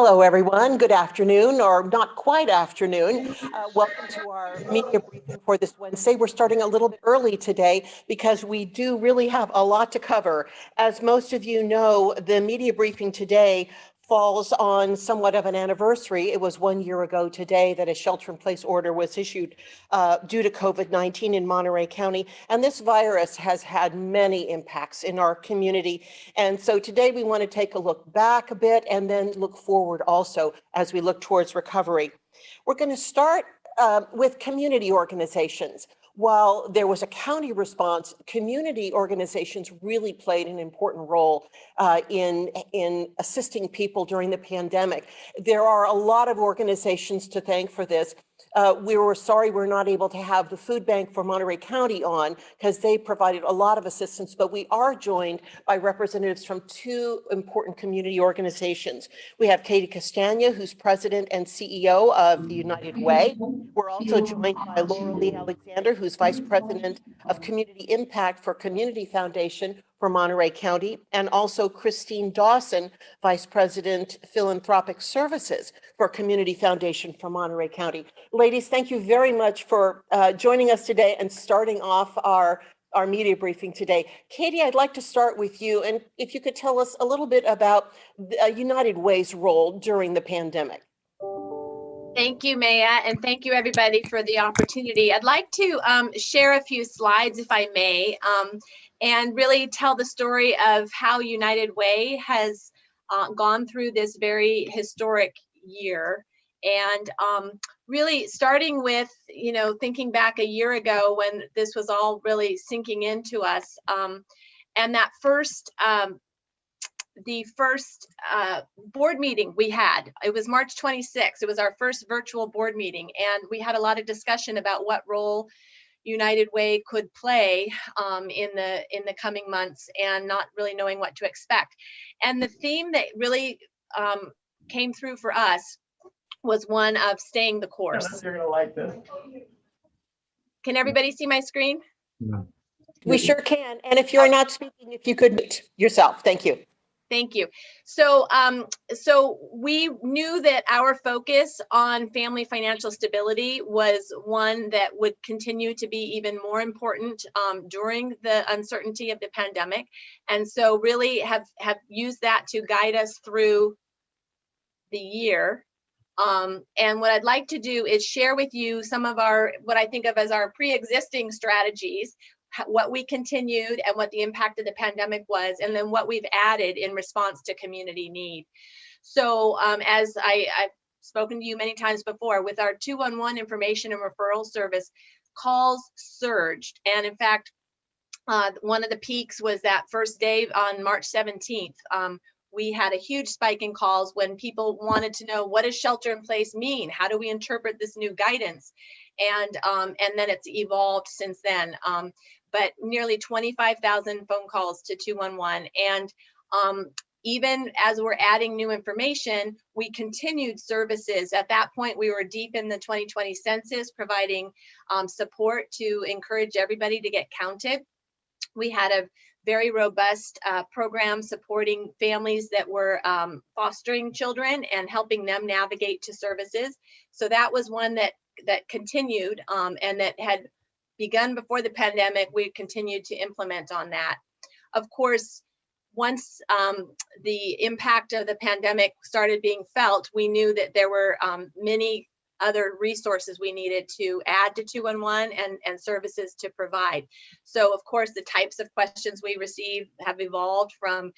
Hello, everyone. Good afternoon, or not quite afternoon. Welcome to our media briefing for this Wednesday. We're starting a little bit early today because we do really have a lot to cover. As most of you know, the media briefing today falls on somewhat of an anniversary. It was 1 year ago today that a shelter-in-place order was issued due to COVID-19 in Monterey County. And this virus has had many impacts in our community. And so today we want to take a look back a bit and then look forward also as we look towards recovery. We're going to start with community organizations. While there was a county response, community organizations really played an important role in assisting people during the pandemic. There are a lot of organizations to thank for this. We were sorry we're not able to have the food bank for Monterey County on because they provided a lot of assistance, but we are joined by representatives from two important community organizations. We have Katie Castagna, who's president and CEO of the United Way. We're also joined by Laura Lee Alexander, who's vice president of community impact for Community Foundation for Monterey County, and also Christine Dawson, vice president Philanthropic Services for Community Foundation for Monterey County. Ladies, thank you very much for joining us today and starting off our media briefing today. Katie, I'd like to start with you, and if you could tell us a little bit about United Way's role during the pandemic. Thank you, Maya, and thank you everybody for the opportunity. I'd like to share a few slides, if I may, and really tell the story of how United Way has gone through this very historic year. And really starting with, thinking back a year ago when this was all really sinking into us, and that the first board meeting we had, it was March 26th. It was our first virtual board meeting, and we had a lot of discussion about what role United Way could play in the coming months, and not really knowing what to expect. And the theme that really came through for us was one of staying the course. You're gonna like this. Can everybody see my screen? No. We sure can. And if you're not speaking, if you could mute yourself. Thank you. Thank you. So we knew that our focus on family financial stability was one that would continue to be even more important during the uncertainty of the pandemic. And so really have used that to guide us through the year. And what I'd like to do is share with you some of what I think of as our pre-existing strategies, what we continued and what the impact of the pandemic was, and then what we've added in response to community need. So as I've spoken to you many times before, with our 211 information and referral service, calls surged. And in fact, one of the peaks was that first day on March 17th. We had a huge spike in calls when people wanted to know, what does shelter in place mean? How do we interpret this new guidance? And then it's evolved since then. But nearly 25,000 phone calls to 211. And even as we're adding new information, we continued services. At that point, we were deep in the 2020 census, providing support to encourage everybody to get counted. We had a very robust program supporting families that were fostering children and helping them navigate to services. So that was one that continued and that had begun before the pandemic. We continued to implement on that. Of course, once the impact of the pandemic started being felt, we knew that there were many other resources we needed to add to 211 and services to provide. So of course, the types of questions we receive have evolved from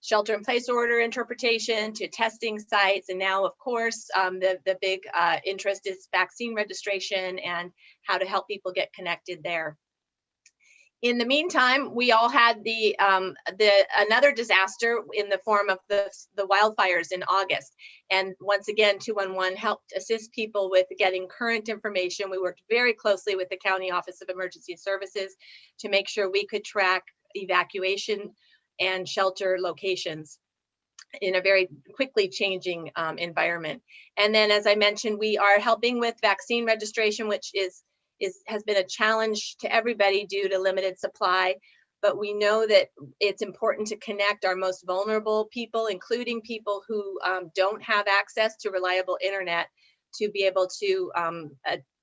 shelter in place order interpretation to testing sites. And now, of course, the big interest is vaccine registration and how to help people get connected there. In the meantime, we all had another disaster in the form of the wildfires in August. And once again, 211 helped assist people with getting current information. We worked very closely with the County Office of Emergency Services to make sure we could track evacuation and shelter locations in a very quickly changing environment. And then, as I mentioned, we are helping with vaccine registration, which has been a challenge to everybody due to limited supply. but we know that it's important to connect our most vulnerable people, including people who don't have access to reliable internet, to be able to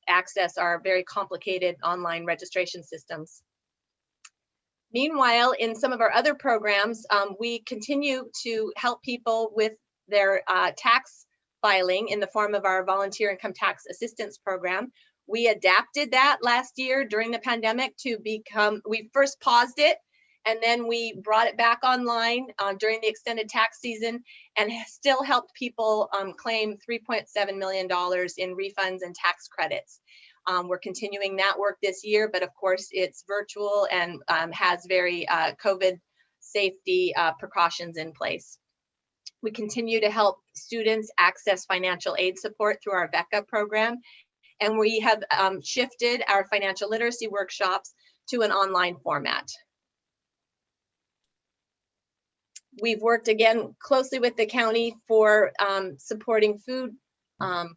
access our very complicated online registration systems. Meanwhile, in some of our other programs, we continue to help people with their tax filing in the form of our volunteer income tax assistance program. We adapted that last year during the pandemic to become, we first paused it, and then we brought it back online during the extended tax season, and still helped people claim $3.7 million in refunds and tax credits. We're continuing that work this year, but of course it's virtual and has very COVID safety precautions in place. We continue to help students access financial aid support through our VECA program, and we have shifted our financial literacy workshops to an online format. We've worked again closely with the county for supporting food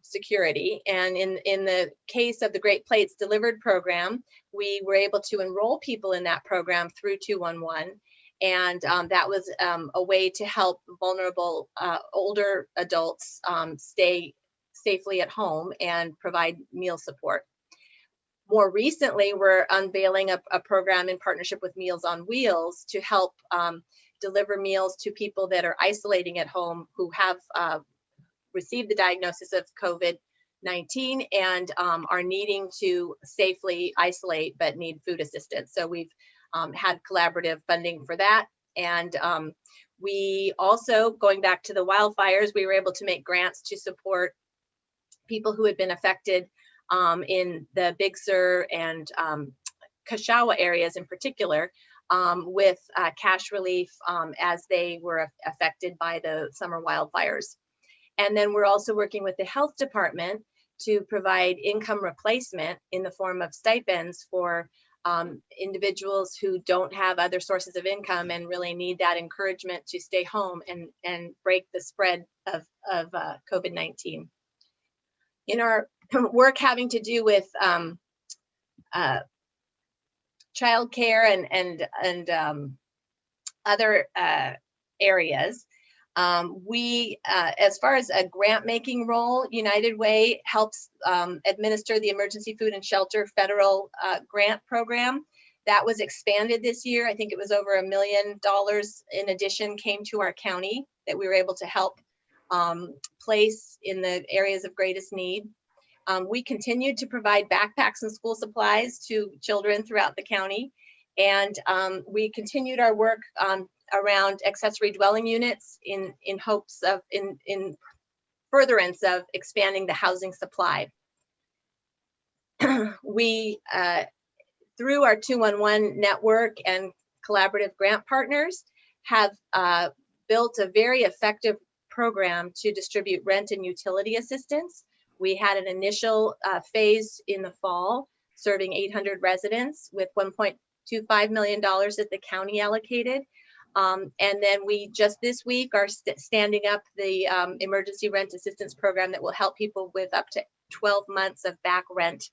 security, and in the case of the Great Plates Delivered program, we were able to enroll people in that program through 211, and that was a way to help vulnerable older adults stay safely at home and provide meal support. More recently, we're unveiling a program in partnership with Meals on Wheels to help deliver meals to people that are isolating at home who have received the diagnosis of COVID-19 and are needing to safely isolate but need food assistance. So we've had collaborative funding for that. And we also, going back to the wildfires, we were able to make grants to support people who had been affected in the Big Sur and Kashawa areas in particular, with cash relief as they were affected by the summer wildfires. And then we're also working with the health department to provide income replacement in the form of stipends for individuals who don't have other sources of income and really need that encouragement to stay home and break the spread of COVID-19. In our work having to do with childcare and other areas, we, as far as a grant making role, United Way helps administer the Emergency Food and Shelter federal grant program. That was expanded this year. I think it was over $1 million in addition came to our county that we were able to help place in the areas of greatest need. We continued to provide backpacks and school supplies to children throughout the county. And we continued our work around accessory dwelling units in hopes of, in furtherance of expanding the housing supply. We, through our 211 network and collaborative grant partners, have built a very effective program to distribute rent and utility assistance. We had an initial phase in the fall serving 800 residents with $1.25 million that the county allocated. And then we just this week are standing up the emergency rent assistance program that will help people with up to 12 months of back rent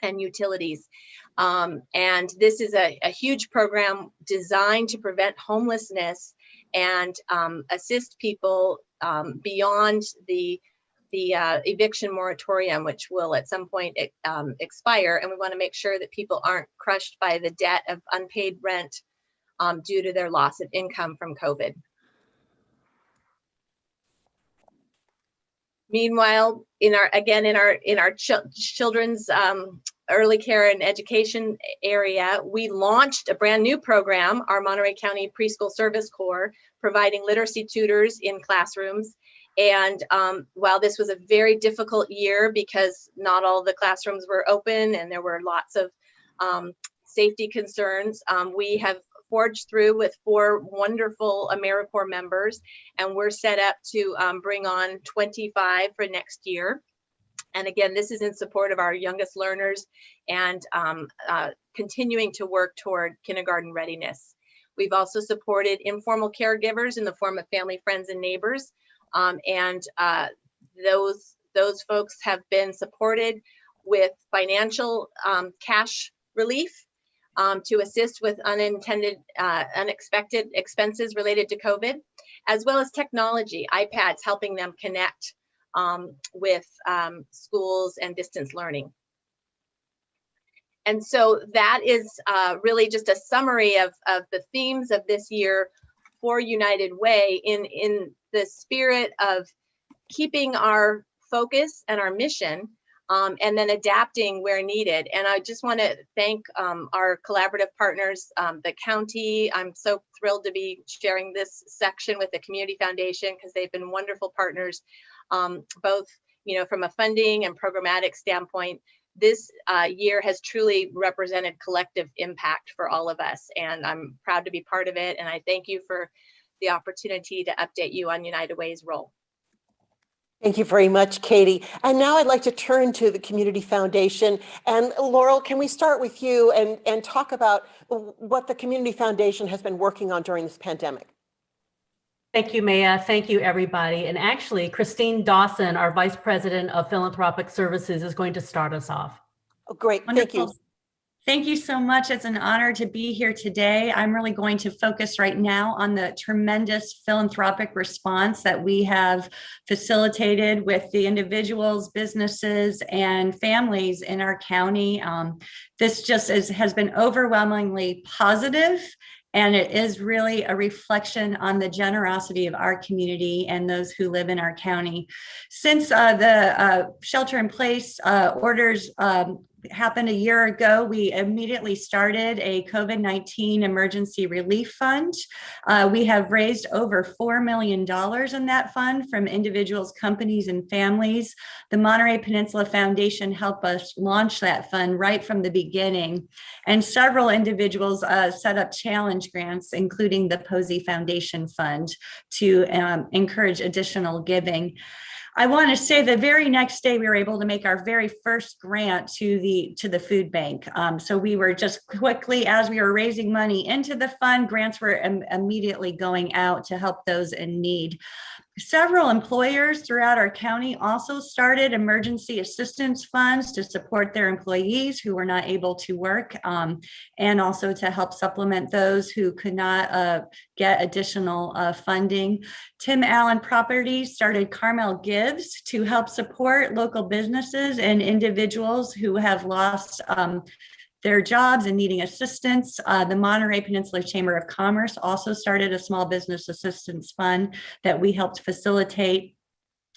and utilities. And this is a huge program designed to prevent homelessness and assist people beyond the eviction moratorium, which will at some point expire. And we want to make sure that people aren't crushed by the debt of unpaid rent due to their loss of income from COVID. Meanwhile, in our children's early care and education area, we launched a brand new program, our Monterey County Preschool Service Corps, providing literacy tutors in classrooms. And while this was a very difficult year because not all the classrooms were open and there were lots of safety concerns, we have forged through with 4 wonderful AmeriCorps members, and we're set up to bring on 25 for next year. And again, this is in support of our youngest learners and continuing to work toward kindergarten readiness. We've also supported informal caregivers in the form of family, friends, and neighbors. And those folks have been supported with financial cash relief to assist with unexpected expenses related to COVID, as well as technology, iPads helping them connect with schools and distance learning. And so that is really just a summary of the themes of this year for United Way in the spirit of keeping our focus and our mission, and then adapting where needed. And I just want to thank our collaborative partners, the county. I'm so thrilled to be sharing this section with the Community Foundation because they've been wonderful partners, both from a funding and programmatic standpoint. This year has truly represented collective impact for all of us, and I'm proud to be part of it. And I thank you for the opportunity to update you on United Way's role. Thank you very much, Katie. And now I'd like to turn to the Community Foundation. And Laurel, can we start with you and talk about what the Community Foundation has been working on during this pandemic? Thank you, Maya. Thank you, everybody. And actually, Christine Dawson, our Vice President of Philanthropic Services, is going to start us off. Oh, great. Wonderful. Thank you. Thank you so much. It's an honor to be here today. I'm really going to focus right now on the tremendous philanthropic response that we have facilitated with the individuals, businesses, and families in our county. This just has been overwhelmingly positive. And it is really a reflection on the generosity of our community and those who live in our county. Since the shelter-in-place orders happened a year ago, we immediately started a COVID-19 emergency relief fund. We have raised over $4 million in that fund from individuals, companies, and families. The Monterey Peninsula Foundation helped us launch that fund right from the beginning. And several individuals set up challenge grants, including the Posey Foundation Fund, to encourage additional giving. I want to say the very next day we were able to make our very first grant to the food bank. So we were just quickly, as we were raising money into the fund, grants were immediately going out to help those in need. Several employers throughout our county also started emergency assistance funds to support their employees who were not able to work, and also to help supplement those who could not get additional funding. Tim Allen Properties started Carmel Gives to help support local businesses and individuals who have lost their jobs and needing assistance. The Monterey Peninsula Chamber of Commerce also started a small business assistance fund that we helped facilitate,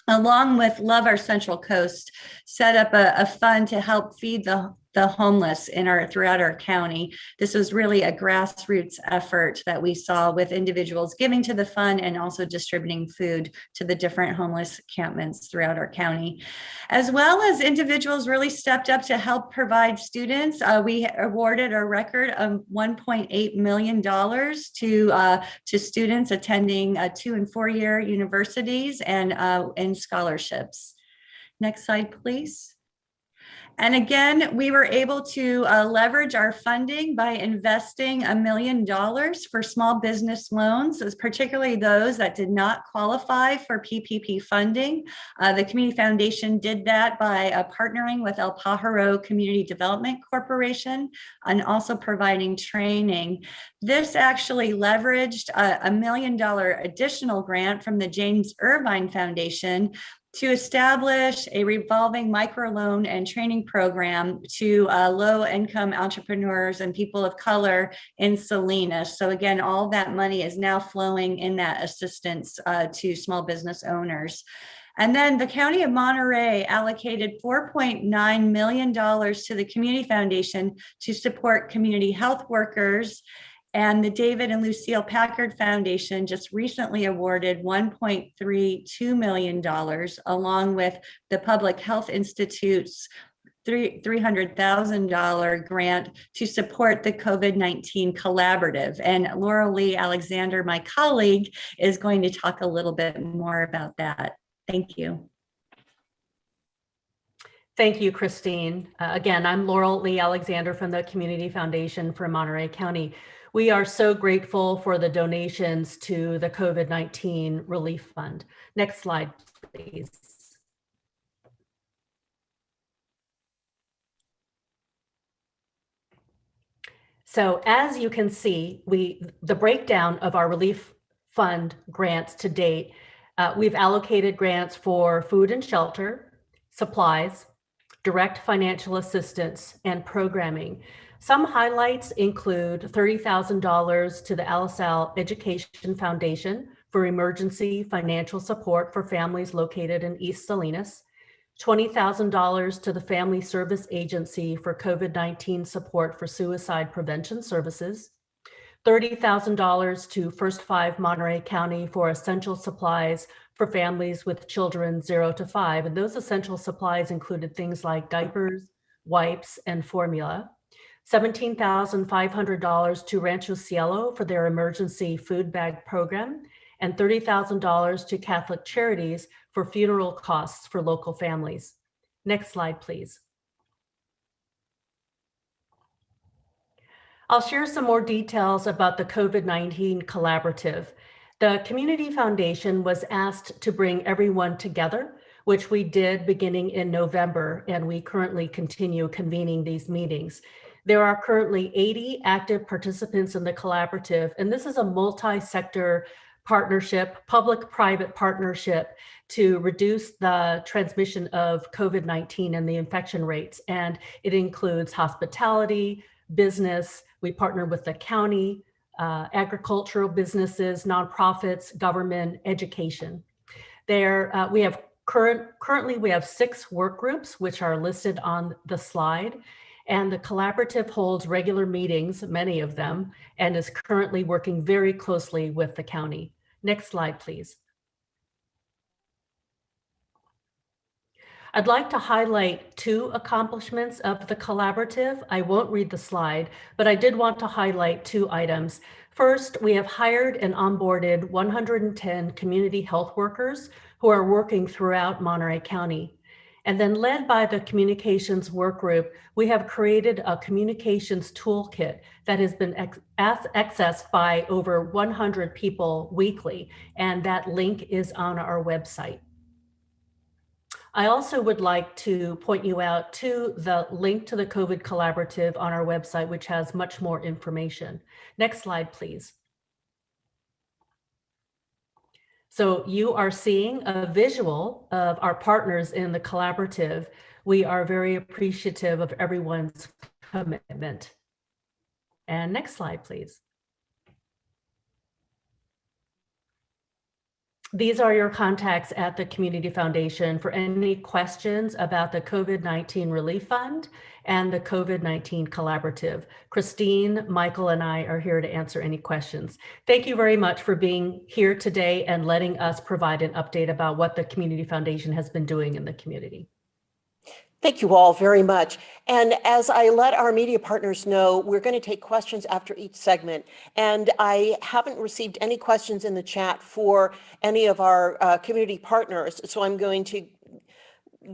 along with Love Our Central Coast, set up a fund to help feed the homeless throughout our county. This was really a grassroots effort that we saw with individuals giving to the fund and also distributing food to the different homeless encampments throughout our county. As well as individuals really stepped up to help provide students. We awarded a record of $1.8 million to students attending 2- and 4-year universities and scholarships. Next slide, please. And again, we were able to leverage our funding by investing $1 million for small business loans, particularly those that did not qualify for PPP funding. The Community Foundation did that by partnering with El Pajaro Community Development Corporation and also providing training. This actually leveraged a $1 million additional grant from the James Irvine Foundation to establish a revolving microloan and training program to low-income entrepreneurs and people of color in Salinas. So again, all that money is now flowing in that assistance to small business owners. And then the County of Monterey allocated $4.9 million to the Community Foundation to support community health workers. And the David and Lucille Packard Foundation just recently awarded $1.32 million, along with the Public Health Institute's $300,000 grant to support the COVID-19 collaborative. And Laura Lee Alexander, my colleague, is going to talk a little bit more about that. Thank you. Thank you, Christine. Again, I'm Laurel Lee Alexander from the Community Foundation for Monterey County. We are so grateful for the donations to the COVID-19 Relief Fund. Next slide, please. So as you can see, the breakdown of our relief fund grants to date, we've allocated grants for food and shelter, supplies, direct financial assistance, and programming. Some highlights include $30,000 to the ALISAL Education Foundation for emergency financial support for families located in East Salinas, $20,000 to the Family Service Agency for COVID-19 support for suicide prevention services, $30,000 to First Five Monterey County for essential supplies for families with children 0 to 5. And those essential supplies included things like diapers, wipes, and formula. $17,500 to Rancho Cielo for their emergency food bag program, and $30,000 to Catholic Charities for funeral costs for local families. Next slide, please. I'll share some more details about the COVID-19 collaborative. The Community Foundation was asked to bring everyone together, which we did beginning in November, and we currently continue convening these meetings. There are currently 80 active participants in the collaborative, and this is a multi-sector partnership, public-private partnership to reduce the transmission of COVID-19 and the infection rates. And it includes hospitality, business. We partner with the county, agricultural businesses, nonprofits, government, education. Currently we have 6 work groups, which are listed on the slide. And the collaborative holds regular meetings, many of them, and is currently working very closely with the county. Next slide, please. I'd like to highlight 2 accomplishments of the collaborative. I won't read the slide, but I did want to highlight 2 items. First, we have hired and onboarded 110 community health workers who are working throughout Monterey County. And then led by the communications work group, we have created a communications toolkit that has been accessed by over 100 people weekly, and that link is on our website. I also would like to point you out to the link to the COVID collaborative on our website, which has much more information. Next slide, please. So you are seeing a visual of our partners in the collaborative. We are very appreciative of everyone's commitment. And next slide, please. These are your contacts at the Community Foundation for any questions about the COVID-19 Relief Fund and the COVID-19 Collaborative. Christine, Michael, and I are here to answer any questions. Thank you very much for being here today and letting us provide an update about what the Community Foundation has been doing in the community. Thank you all very much. And as I let our media partners know, we're going to take questions after each segment. And I haven't received any questions in the chat for any of our community partners. So I'm going to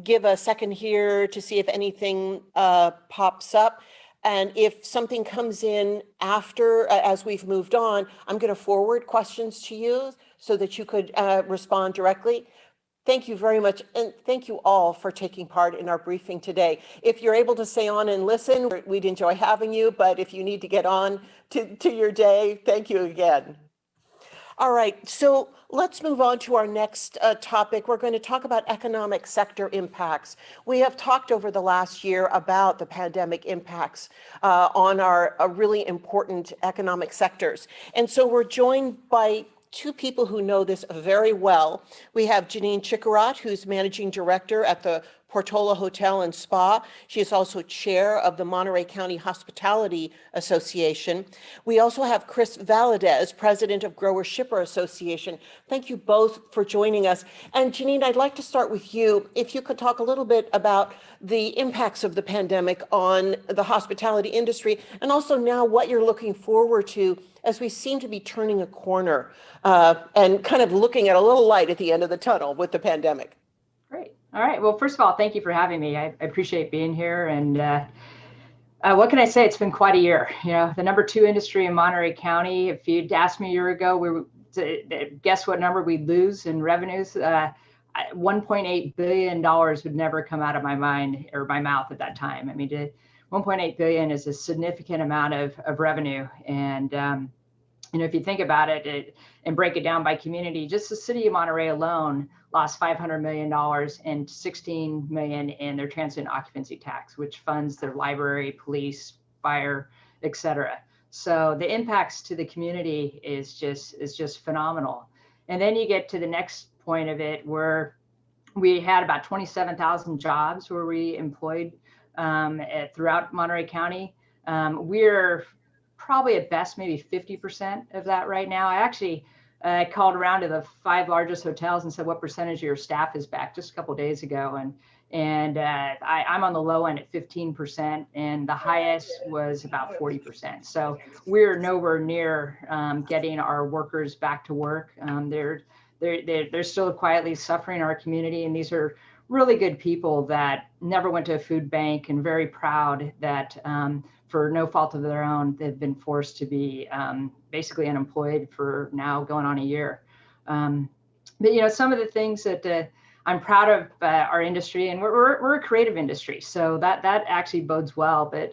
give a second here to see if anything pops up. And if something comes in after, as we've moved on, I'm going to forward questions to you so that you could respond directly. Thank you very much, and thank you all for taking part in our briefing today. If you're able to stay on and listen, we'd enjoy having you, but if you need to get on to your day, thank you again. All right, so let's move on to our next topic. We're going to talk about economic sector impacts. We have talked over the last year about the pandemic impacts on our really important economic sectors. And so we're joined by 2 people who know this very well. We have Janine Chikarat, who's managing director at the Portola Hotel and Spa. She is also chair of the Monterey County Hospitality Association. We also have Chris Valadez, president of Grower Shipper Association. Thank you both for joining us. And Janine, I'd like to start with you. If you could talk a little bit about the impacts of the pandemic on the hospitality industry, and also now what you're looking forward to as we seem to be turning a corner and kind of looking at a little light at the end of the tunnel with the pandemic. Great. All right. Well, first of all, thank you for having me. I appreciate being here. And what can I say? It's been quite a year. You know, the number 2 industry in Monterey County. If you'd asked me a year ago, we would guess what number we'd lose in revenues. $1.8 billion would never come out of my mind or my mouth at that time. I mean, 1.8 billion is a significant amount of revenue. And if you think about it and break it down by community, just the city of Monterey alone lost $500 million and $16 million in their transient occupancy tax, which funds their library, police, fire, et cetera. So the impacts to the community is just phenomenal. And then you get to the next point of it, where we had about 27,000 jobs where we employed throughout Monterey County. We're probably at best maybe 50% of that right now. I actually called around to the 5 largest hotels and said, what percentage of your staff is back, just a couple of days ago. And I'm on the low end at 15%, and the highest was about 40%. So we're nowhere near getting our workers back to work. They're still quietly suffering in our community, and these are really good people that never went to a food bank, and very proud that for no fault of their own, they've been forced to be basically unemployed for now going on a year. But some of the things that I'm proud of our industry, and we're a creative industry, so that actually bodes well. But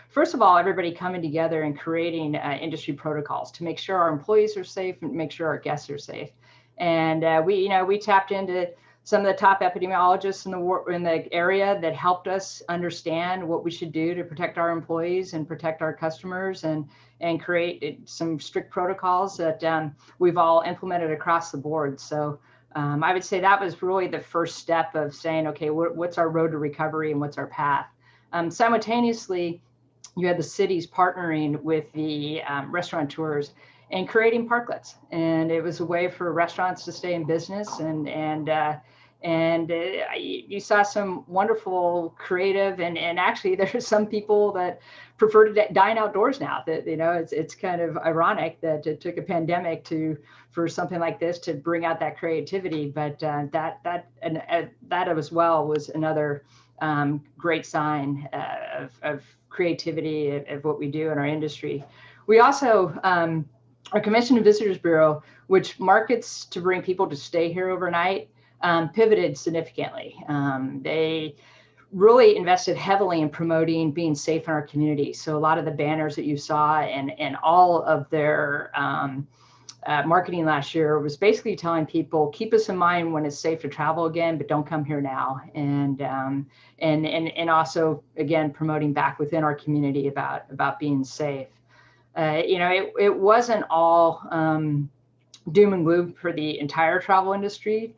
first of all, everybody coming together and creating industry protocols to make sure our employees are safe and make sure our guests are safe. And we tapped into some of the top epidemiologists in the area that helped us understand what we should do to protect our employees and protect our customers, and create some strict protocols that we've all implemented across the board. So I would say that was really the first step of saying, okay, what's our road to recovery and what's our path? Simultaneously, you had the cities partnering with the restaurateurs and creating parklets, and it was a way for restaurants to stay in business. And you saw some wonderful creative, and actually there's some people that prefer to dine outdoors now. That it's kind of ironic that it took a pandemic for something like this to bring out that creativity. But that as well was another great sign of creativity of what we do in our industry. We also our Commission and Visitors Bureau, which markets to bring people to stay here overnight, pivoted significantly. They really invested heavily in promoting being safe in our community. So a lot of the banners that you saw and all of their marketing last year was basically telling people, keep us in mind when it's safe to travel again, but don't come here now. And also, again, promoting back within our community about being safe. It wasn't all doom and gloom for the entire travel industry.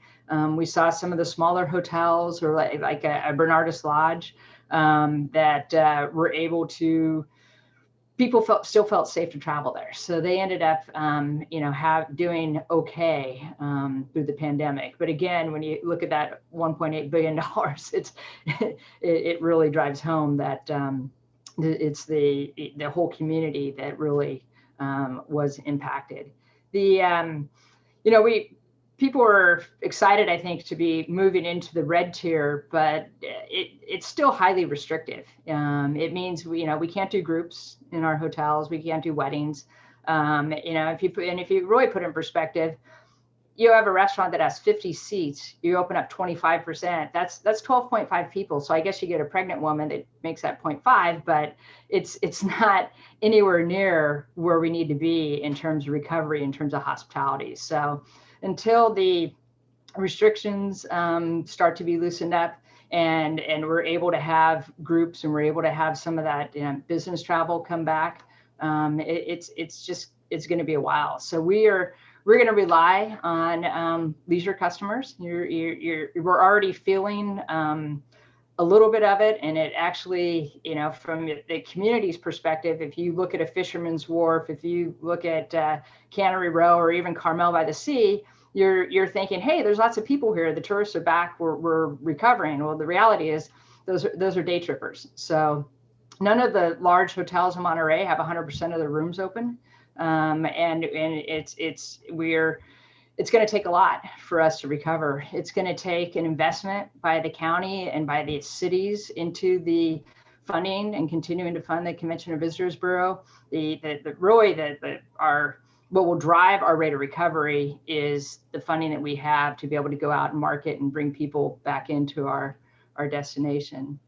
We saw some of the smaller hotels, or like a Bernardus Lodge, that were able to, people still felt safe to travel there. So they ended up, doing okay through the pandemic. But again, when you look at that $1.8 billion, it really drives home that it's the whole community that really was impacted. People were excited, I think, to be moving into the red tier, but it's still highly restrictive. It means we can't do groups in our hotels, we can't do weddings. If you really put it in perspective, you have a restaurant that has 50 seats, you open up 25%, that's 12.5 people. So I guess you get a pregnant woman that makes that 0.5, but it's not anywhere near where we need to be in terms of recovery, in terms of hospitality. So until the restrictions start to be loosened up, and we're able to have groups, and we're able to have some of that business travel come back, it's going to be a while. So we're going to rely on leisure customers. We're already feeling a little bit of it, and it actually, from the community's perspective, if you look at a Fisherman's Wharf, if you look at Cannery Row, or even Carmel by the Sea, you're thinking, hey, there's lots of people here. The tourists are back. We're recovering. Well, the reality is those are day trippers. So none of the large hotels in Monterey have 100% of their rooms open. And it's going to take a lot for us to recover. It's going to take an investment by the county and by the cities into the funding and continuing to fund the Convention and Visitors Bureau. What will drive our rate of recovery is the funding that we have to be able to go out and market and bring people back into our destination.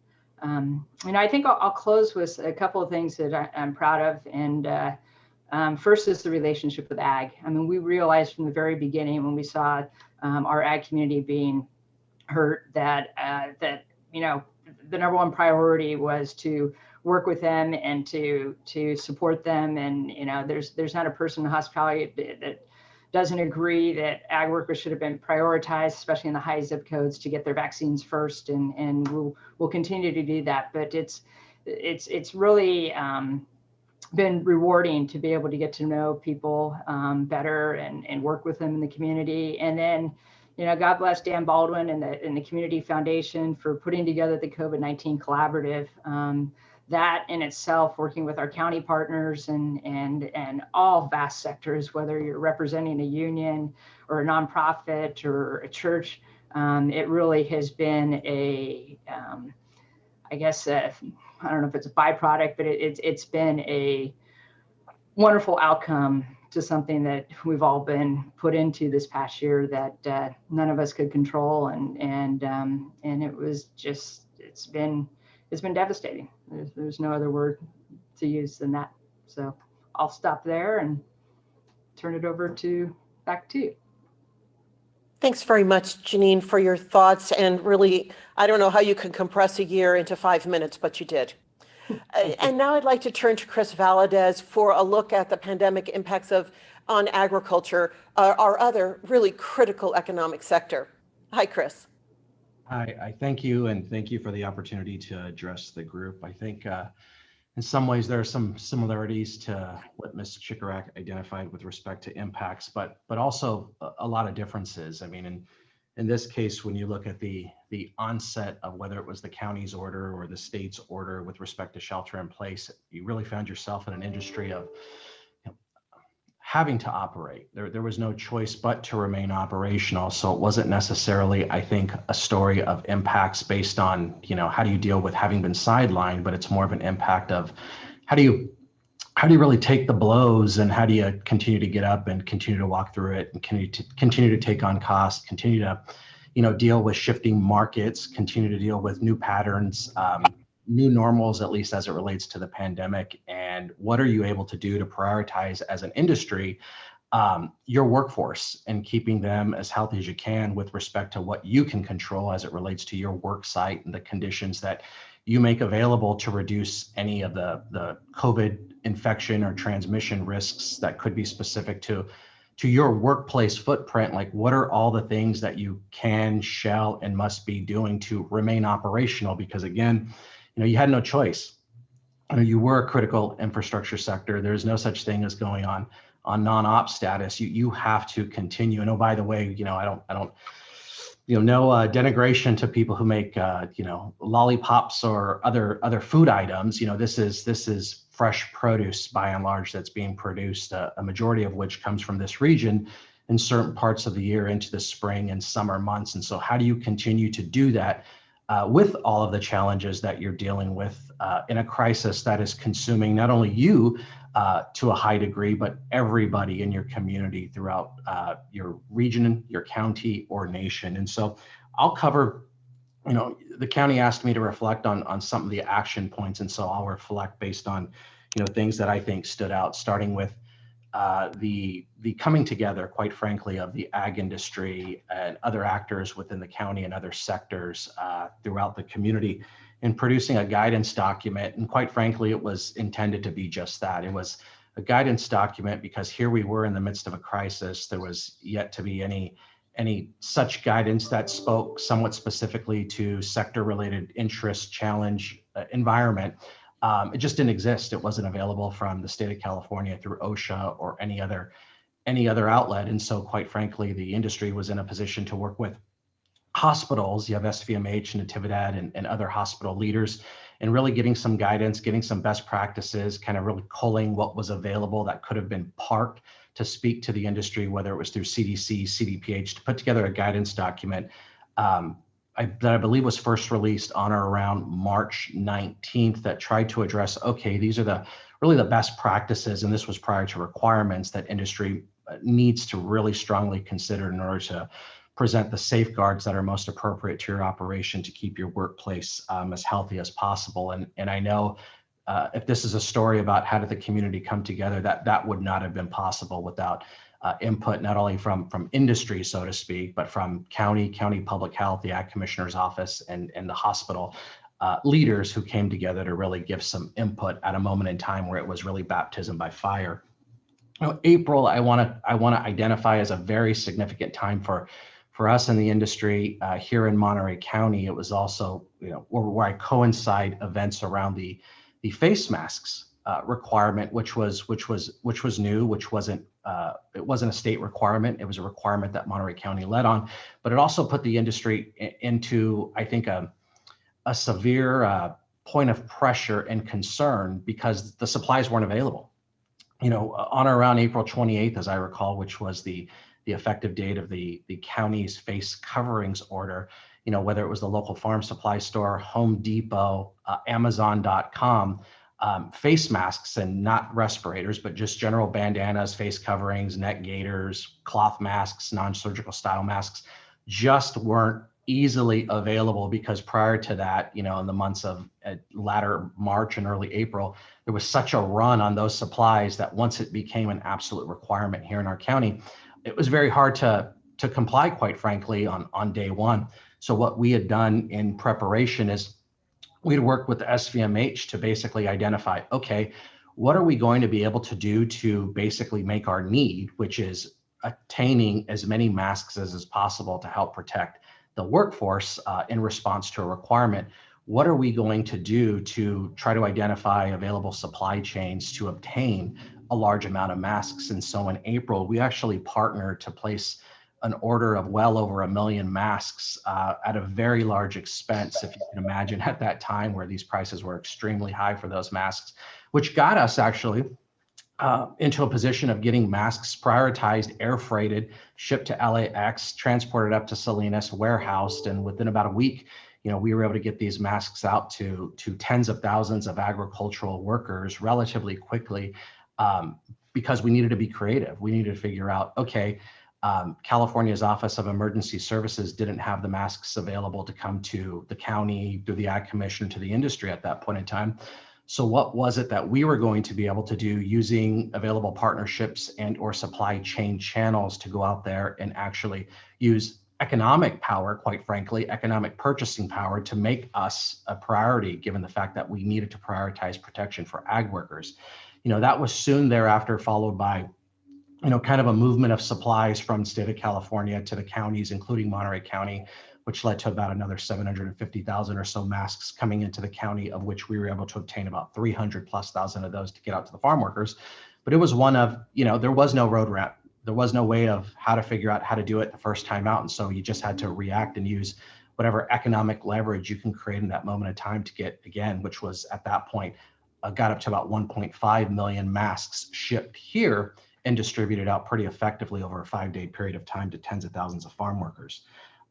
I think I'll close with a couple of things that I'm proud of. And first is the relationship with ag. I mean, we realized from the very beginning when we saw our ag community being hurt that the number one priority was to work with them and to support them. And there's not a person in hospitality that doesn't agree that ag workers should have been prioritized, especially in the high zip codes, to get their vaccines first. And we'll continue to do that. But it's really been rewarding to be able to get to know people better and work with them in the community. And then, God bless Dan Baldwin and the Community Foundation for putting together the COVID-19 Collaborative. That in itself, working with our county partners and all vast sectors, whether you're representing a union or a nonprofit or a church, it really has been I don't know if it's a byproduct, but it's been a wonderful outcome to something that we've all been put into this past year that none of us could control, and it was just it's been devastating. There's no other word to use than that. So I'll stop there and turn it over back to you. Thanks very much, Janine, for your thoughts. And really, I don't know how you can compress a year into 5 minutes, but you did. And now I'd like to turn to Chris Valadez for a look at the pandemic impacts on agriculture, our other really critical economic sector. Hi, Chris. Hi, I thank you, and thank you for the opportunity to address the group. I think in some ways there are some similarities to what Ms. Chikarak identified with respect to impacts, but also a lot of differences. I mean, in this case, when you look at the onset of whether it was the county's order or the state's order with respect to shelter in place, you really found yourself in an industry of having to operate. There was no choice but to remain operational. So it wasn't necessarily, I think, a story of impacts based on, how do you deal with having been sidelined, but it's more of an impact of how do you really take the blows, and how do you continue to get up and continue to walk through it, and continue to take on costs, continue to, deal with shifting markets, continue to deal with new patterns, new normals, at least as it relates to the pandemic. And what are you able to do to prioritize as an industry your workforce and keeping them as healthy as you can with respect to what you can control as it relates to your work site and the conditions that you make available to reduce any of the COVID infection or transmission risks that could be specific to your workplace footprint. Like, what are all the things that you can, shall, and must be doing to remain operational? Because again, you had no choice. You were a critical infrastructure sector. There's no such thing as going on non-op status. You have to continue. And oh, by the way, I don't no denigration to people who make lollipops or other food items. This is fresh produce by and large that's being produced, a majority of which comes from this region in certain parts of the year into the spring and summer months. And so how do you continue to do that with all of the challenges that you're dealing with in a crisis that is consuming not only you to a high degree, but everybody in your community throughout your region, your county, or nation? And so I'll cover, the county asked me to reflect on some of the action points. And so I'll reflect based on, things that I think stood out, starting with the coming together, quite frankly, of the ag industry and other actors within the county and other sectors throughout the community in producing a guidance document. And quite frankly, it was intended to be just that. It was a guidance document because here we were in the midst of a crisis. There was yet to be any such guidance that spoke somewhat specifically to sector-related interest, challenge, environment. It just didn't exist. It wasn't available from the state of California through OSHA or any other outlet. And so quite frankly, the industry was in a position to work with hospitals. You have SVMH, Natividad, and other hospital leaders, and really getting some guidance, getting some best practices, kind of really culling what was available that could have been parked to speak to the industry, whether it was through CDC, CDPH, to put together a guidance document that I believe was first released on or around March 19th that tried to address, okay, these are really the best practices, and this was prior to requirements that industry needs to really strongly consider in order to present the safeguards that are most appropriate to your operation to keep your workplace as healthy as possible. And I know if this is a story about how did the community come together, that would not have been possible without input not only from industry, so to speak, but from county public health, the Ag Commissioner's office, and the hospital leaders who came together to really give some input at a moment in time where it was really baptism by fire. April, I want to identify as a very significant time for us in the industry here in Monterey County. It was also, where I coincide events around the face masks requirement, which was new, which wasn't it wasn't a state requirement. It was a requirement that Monterey County led on, but it also put the industry into, I think, a severe point of pressure and concern because the supplies weren't available. On or around April 28th, as I recall, which was the effective date of the county's face coverings order, whether it was the local farm supply store, Home Depot, Amazon.com, face masks, and not respirators, but just general bandanas, face coverings, neck gaiters, cloth masks, non-surgical style masks, just weren't easily available because prior to that, in the months of latter March and early April, there was such a run on those supplies that once it became an absolute requirement here in our county, it was very hard to comply, quite frankly, on day one. So what we had done in preparation is we'd worked with the SVMH to basically identify, okay, what are we going to be able to do to basically make our need, which is attaining as many masks as is possible to help protect the workforce in response to a requirement. What are we going to do to try to identify available supply chains to obtain a large amount of masks? And so in April, we actually partnered to place an order of well over 1 million masks at a very large expense, if you can imagine, at that time where these prices were extremely high for those masks, which got us actually into a position of getting masks prioritized, air freighted, shipped to LAX, transported up to Salinas, warehoused, and within about a week, we were able to get these masks out to tens of thousands of agricultural workers relatively quickly because we needed to be creative. We needed to figure out, okay, California's Office of Emergency Services didn't have the masks available to come to the county, through the Ag Commission, to the industry at that point in time. So what was it that we were going to be able to do using available partnerships and or supply chain channels to go out there and actually use economic power, quite frankly, economic purchasing power to make us a priority, given the fact that we needed to prioritize protection for ag workers. That was soon thereafter followed by kind of a movement of supplies from the state of California to the counties, including Monterey County, which led to about another 750,000 or so masks coming into the county, of which we were able to obtain about 300,000+ of those to get out to the farm workers. But it was one of, there was no roadmap. There was no way of how to figure out how to do it the first time out. And so you just had to react and use whatever economic leverage you can create in that moment of time to get, again, which was at that point, got up to about 1.5 million masks shipped here and distributed out pretty effectively over a 5-day period of time to tens of thousands of farm workers.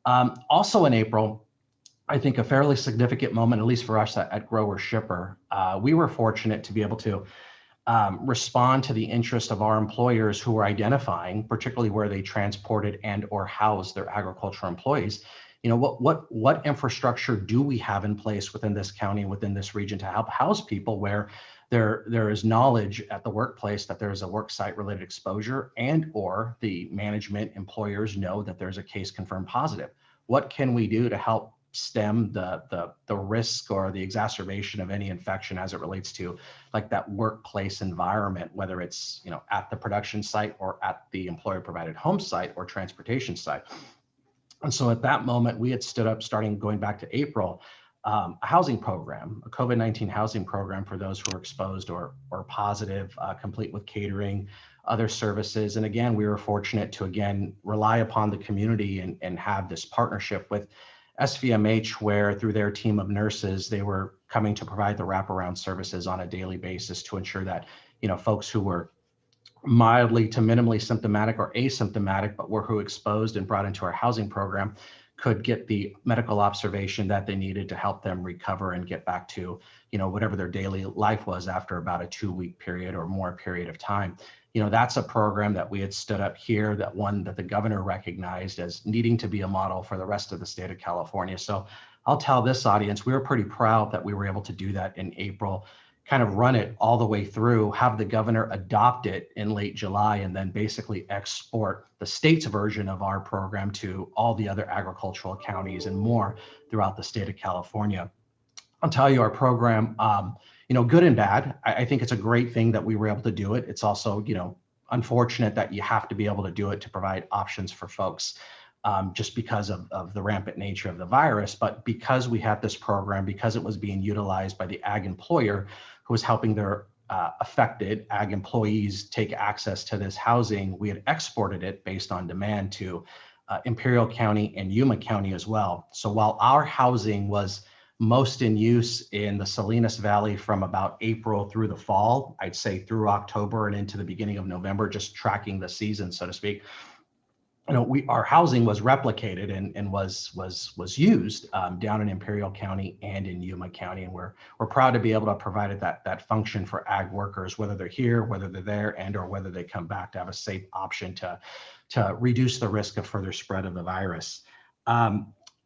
Also in April, I think a fairly significant moment, at least for us at Grower Shipper, we were fortunate to be able to respond to the interest of our employers who were identifying, particularly where they transported and or housed their agricultural employees. What infrastructure do we have in place within this county, within this region, to help house people where there is knowledge at the workplace that there is a work site related exposure and or the management employers know that there's a case confirmed positive? What can we do to help stem the risk or the exacerbation of any infection as it relates to like that workplace environment, whether it's at the production site or at the employer provided home site or transportation site? And so at that moment, we had stood up, going back to April, a housing program, a COVID-19 housing program for those who are exposed or positive, complete with catering, other services. And again, we were fortunate to, again, rely upon the community and have this partnership with SVMH, where through their team of nurses, they were coming to provide the wraparound services on a daily basis to ensure that, folks who were mildly to minimally symptomatic or asymptomatic, but were who exposed and brought into our housing program could get the medical observation that they needed to help them recover and get back to, whatever their daily life was after about a 2-week period or more period of time. that's a program that we had stood up here, that the governor recognized as needing to be a model for the rest of the state of California. So I'll tell this audience, we were pretty proud that we were able to do that in April, kind of run it all the way through, have the governor adopt it in late July, and then basically export the state's version of our program to all the other agricultural counties and more throughout the state of California. I'll tell you, our program, good and bad. I think it's a great thing that we were able to do it. It's also, unfortunate that you have to be able to do it to provide options for folks, just because of the rampant nature of the virus. But because we had this program, because it was being utilized by the ag employer who was helping their affected ag employees take access to this housing, we had exported it based on demand to Imperial County and Yuma County as well. So while our housing was most in use in the Salinas Valley from about April through the fall, I'd say through October and into the beginning of November, just tracking the season, so to speak. Our housing was replicated and was used down in Imperial County and in Yuma County, and we're proud to be able to provide that function for ag workers, whether they're here, whether they're there, and or whether they come back, to have a safe option to reduce the risk of further spread of the virus.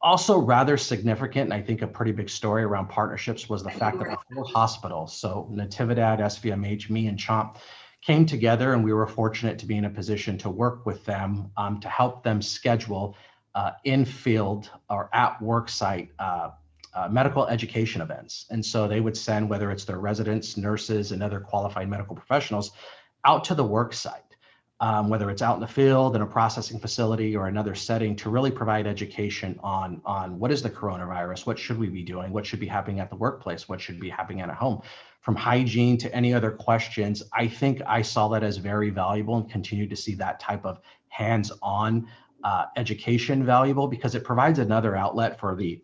Also rather significant, and I think a pretty big story around partnerships, was the fact that the 4 hospitals, so Natividad, SVMH, me, and CHOMP, came together, and we were fortunate to be in a position to work with them to help them schedule in-field or at-work site medical education events. And so they would send, whether it's their residents, nurses, and other qualified medical professionals, out to the work site. Whether it's out in the field, in a processing facility, or another setting, to really provide education on what is the coronavirus, what should we be doing, what should be happening at the workplace, what should be happening at home, from hygiene to any other questions. I think I saw that as very valuable, and continue to see that type of hands-on education valuable, because it provides another outlet for the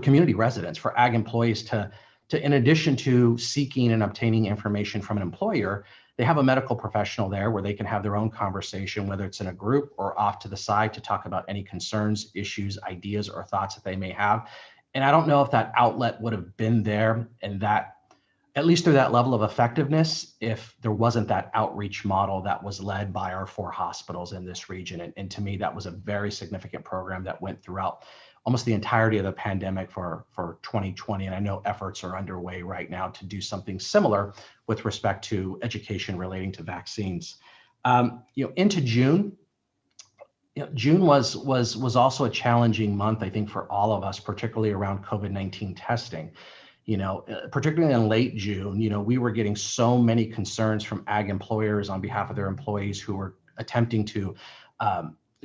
community residents, for ag employees to in addition to seeking and obtaining information from an employer, they have a medical professional there where they can have their own conversation, whether it's in a group or off to the side, to talk about any concerns, issues, ideas, or thoughts that they may have. And I don't know if that outlet would have been there, and that, at least through that level of effectiveness, if there wasn't that outreach model that was led by our 4 hospitals in this region. And to me, that was a very significant program that went throughout almost the entirety of the pandemic for 2020. And I know efforts are underway right now to do something similar with respect to education relating to vaccines. Into June, June was also a challenging month, I think, for all of us, particularly around COVID-19 testing. Particularly in late June, we were getting so many concerns from ag employers on behalf of their employees who were attempting to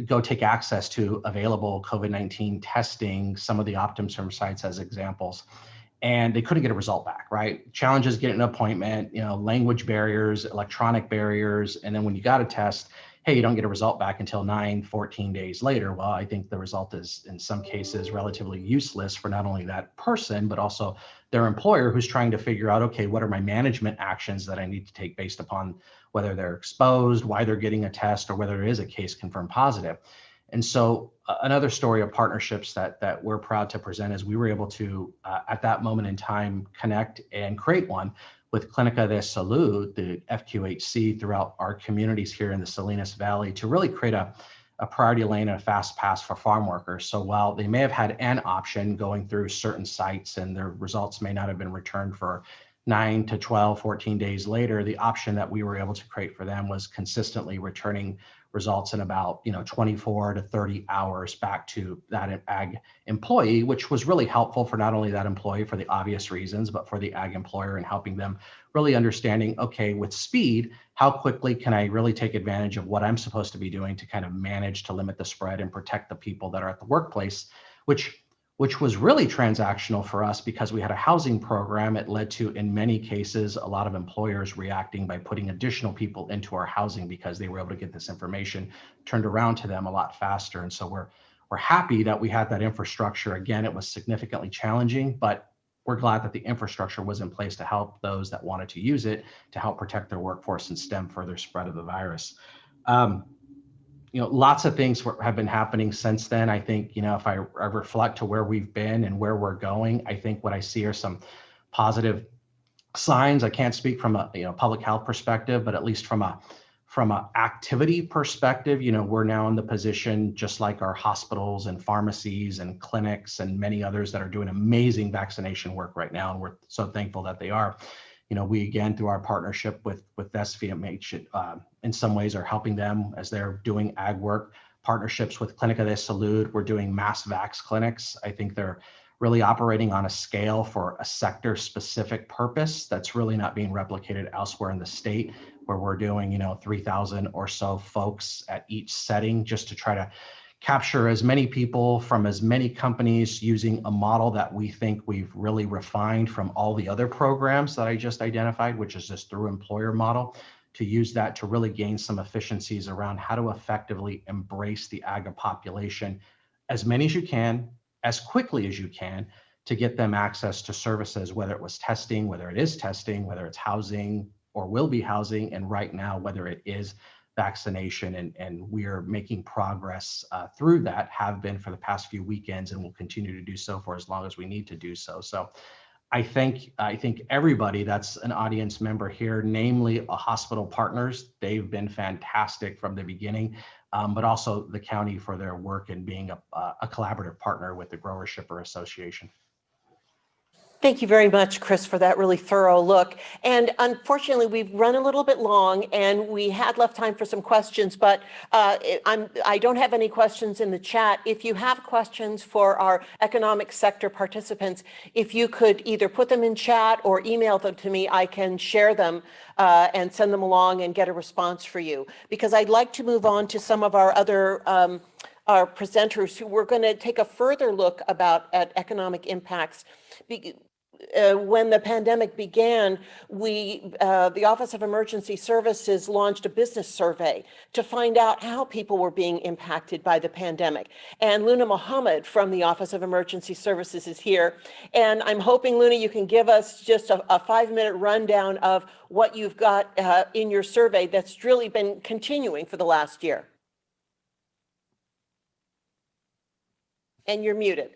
go take access to available COVID-19 testing, some of the Optum sites as examples, and they couldn't get a result back, right? Challenges getting an appointment, language barriers, electronic barriers, and then when you got a test, hey, you don't get a result back until 9-14 days later. Well, I think the result is in some cases relatively useless for not only that person, but also their employer, who's trying to figure out, okay, what are my management actions that I need to take based upon whether they're exposed, why they're getting a test, or whether there is a case confirmed positive. And so another story of partnerships that we're proud to present is we were able to, at that moment in time, connect and create one with Clínica de Salud, the FQHC, throughout our communities here in the Salinas Valley, to really create a priority lane and a fast pass for farm workers. So while they may have had an option going through certain sites and their results may not have been returned for 9 to 12, 14 days later, the option that we were able to create for them was consistently returning results in about 24 to 30 hours back to that ag employee, which was really helpful for not only that employee for the obvious reasons, but for the ag employer, and helping them really understanding, okay, with speed, how quickly can I really take advantage of what I'm supposed to be doing to kind of manage to limit the spread and protect the people that are at the workplace, which was really transactional for us because we had a housing program. It led to, in many cases, a lot of employers reacting by putting additional people into our housing because they were able to get this information turned around to them a lot faster. And so we're happy that we had that infrastructure. Again, it was significantly challenging, but we're glad that the infrastructure was in place to help those that wanted to use it to help protect their workforce and stem further spread of the virus. Lots of things have been happening since then. I think, if I reflect to where we've been and where we're going, I think what I see are some positive signs. I can't speak from a public health perspective, but at least from a activity perspective, we're now in the position, just like our hospitals and pharmacies and clinics and many others that are doing amazing vaccination work right now, and we're so thankful that they are. We again, through our partnership with SVMH, in some ways are helping them as they're doing ag work. Partnerships with Clínica de Salud, we're doing mass vax clinics. I think they're really operating on a scale for a sector specific purpose that's really not being replicated elsewhere in the state, where we're doing 3,000 or so folks at each setting, just to try to capture as many people from as many companies, using a model that we think we've really refined from all the other programs that I just identified, which is this through employer model, to use that to really gain some efficiencies around how to effectively embrace the AGA population, as many as you can, as quickly as you can, to get them access to services, whether it was testing, whether it is testing, whether it's housing or will be housing, and right now, whether it is vaccination. And we are making progress through that, have been for the past few weekends, and will continue to do so for as long as we need to do so. So I think everybody that's an audience member here, namely hospital partners, they've been fantastic from the beginning, but also the county for their work in being a collaborative partner with the Grower Shipper Association. Thank you very much, Chris, for that really thorough look. And unfortunately, we've run a little bit long, and we had left time for some questions, but I don't have any questions in the chat. If you have questions for our economic sector participants, if you could either put them in chat or email them to me, I can share them and send them along and get a response for you. Because I'd like to move on to some of our other our presenters who were going to take a further look at economic impacts. When the pandemic began, the Office of Emergency Services launched a business survey to find out how people were being impacted by the pandemic. And Luna Mohammed from the Office of Emergency Services is here. And I'm hoping, Luna, you can give us just a 5-minute rundown of what you've got in your survey that's really been continuing for the last year. And you're muted.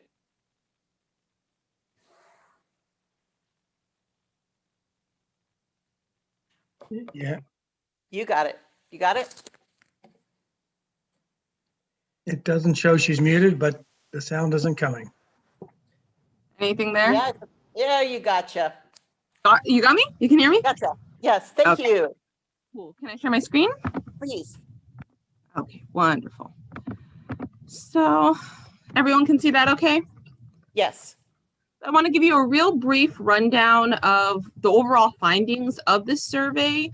Yeah, You got it. You got it? it doesn't show she's muted, but the sound isn't coming. Anything there? Yeah, you gotcha. You got me? You can hear me? Gotcha. Yes, thank you. Cool. Can I share my screen? Please. Okay, wonderful. So everyone can see that okay? Yes. I want to give you a real brief rundown of the overall findings of this survey.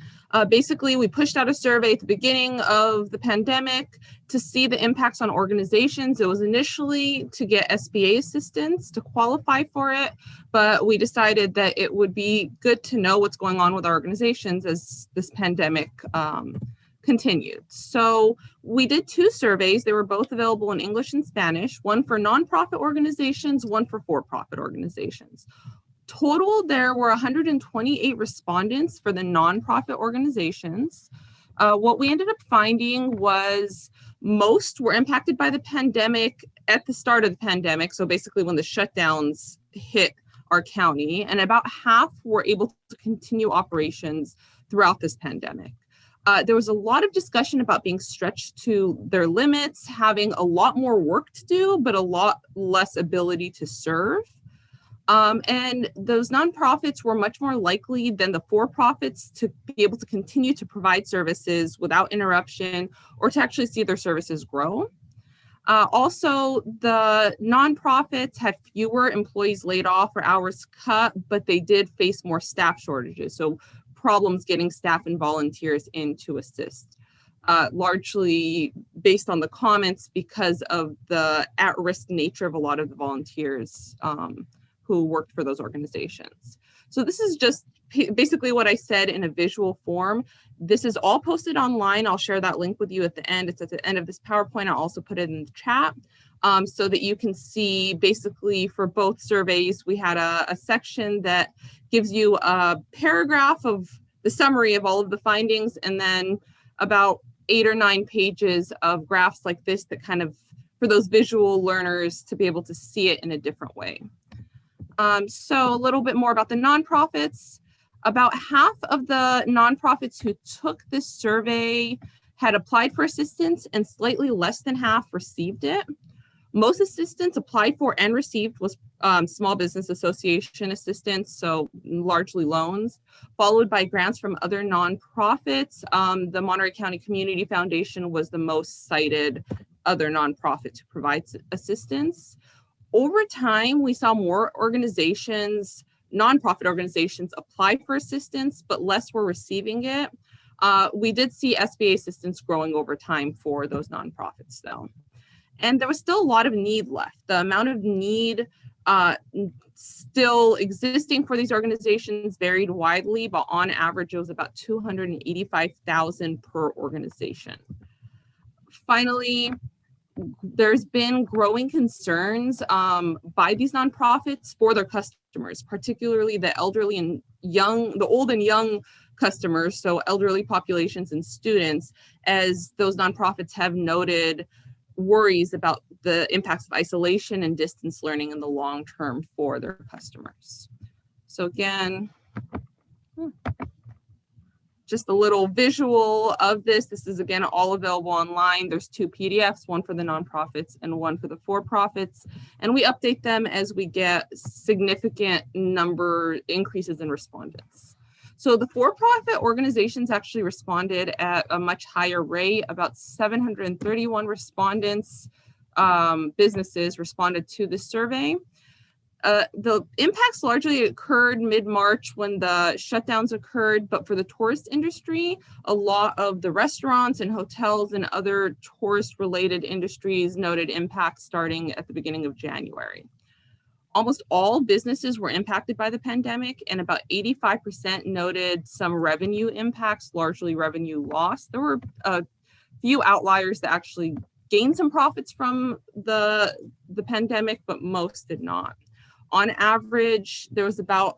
Basically, we pushed out a survey at the beginning of the pandemic to see the impacts on organizations. It was initially to get SBA assistance to qualify for it, but we decided that it would be good to know what's going on with our organizations as this pandemic continued. So we did 2 surveys. They were both available in English and Spanish, one for nonprofit organizations, one for for-profit organizations. Total, there were 128 respondents for the nonprofit organizations. What we ended up finding was most were impacted by the pandemic at the start of the pandemic. So basically when the shutdowns hit our county, and about half were able to continue operations throughout this pandemic. There was a lot of discussion about being stretched to their limits, having a lot more work to do, but a lot less ability to serve. And those nonprofits were much more likely than the for-profits to be able to continue to provide services without interruption or to actually see their services grow. Also, the nonprofits had fewer employees laid off or hours cut, but they did face more staff shortages. So problems getting staff and volunteers in to assist, largely based on the comments because of the at-risk nature of a lot of the volunteers who worked for those organizations. So this is just basically what I said in a visual form. This is all posted online. I'll share that link with you at the end. It's at the end of this PowerPoint. I'll also put it in the chat so that you can see basically for both surveys, we had a section that gives you a paragraph of the summary of all of the findings, and then about 8 or 9 pages of graphs like this that kind of, for those visual learners to be able to see it in a different way. So a little bit more about the nonprofits. About half of the nonprofits who took this survey had applied for assistance, and slightly less than half received it. Most assistance applied for and received was small business association assistance, so largely loans, followed by grants from other nonprofits. The Monterey County Community Foundation was the most cited other nonprofit to provide assistance. Over time, we saw more organizations, nonprofit organizations, apply for assistance, but less were receiving it. We did see SBA assistance growing over time for those nonprofits, though. And there was still a lot of need left. The amount of need still existing for these organizations varied widely, but on average, it was about $285,000 per organization. Finally, there's been growing concerns by these nonprofits for their customers, particularly the elderly and young, the old and young customers, so elderly populations and students, as those nonprofits have noted worries about the impacts of isolation and distance learning in the long term for their customers. So again, just a little visual of this. This is again all available online. There's 2 PDFs, one for the nonprofits and one for the for-profits. And we update them as we get significant number increases in respondents. So the for-profit organizations actually responded at a much higher rate. About 731 respondents, businesses responded to the survey. The impacts largely occurred mid-March when the shutdowns occurred, but for the tourist industry, a lot of the restaurants and hotels and other tourist-related industries noted impacts starting at the beginning of January. Almost all businesses were impacted by the pandemic, and about 85% noted some revenue impacts, largely revenue loss. There were a few outliers that actually gained some profits from the pandemic, but most did not. On average, there was about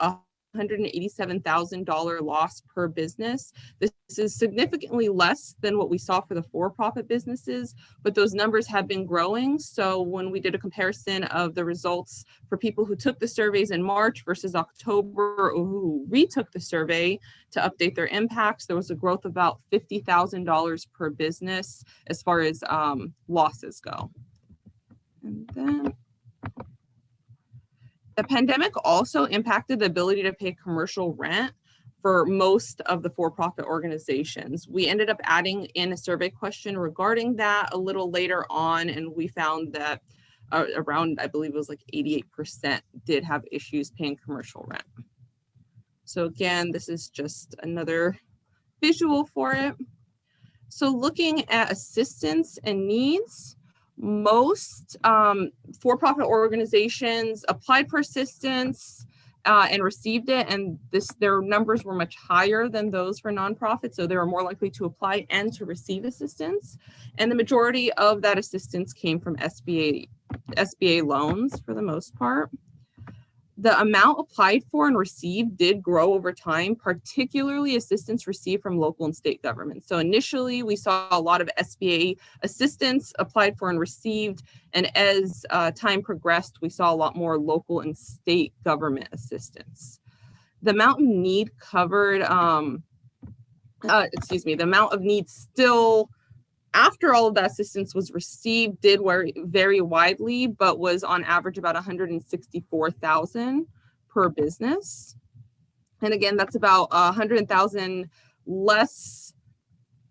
$187,000 loss per business. This is significantly less than what we saw for the for-profit businesses, but those numbers have been growing. So when we did a comparison of the results for people who took the surveys in March versus October, or who retook the survey to update their impacts, there was a growth of about $50,000 per business as far as losses go. And then the pandemic also impacted the ability to pay commercial rent for most of the for-profit organizations. We ended up adding in a survey question regarding that a little later on, and we found that around, I believe it was like 88% did have issues paying commercial rent. So again, this is just another visual for it. So looking at assistance and needs, most for-profit organizations applied for assistance and received it, and their numbers were much higher than those for nonprofits, so they were more likely to apply and to receive assistance. And the majority of that assistance came from SBA loans for the most part. The amount applied for and received did grow over time, particularly assistance received from local and state governments. So initially, we saw a lot of SBA assistance applied for and received, and as time progressed, we saw a lot more local and state government assistance. The amount of need covered, the amount of need still, after all of that assistance was received, did vary widely, but was on average about $164,000 per business. And again, that's about $100,000 less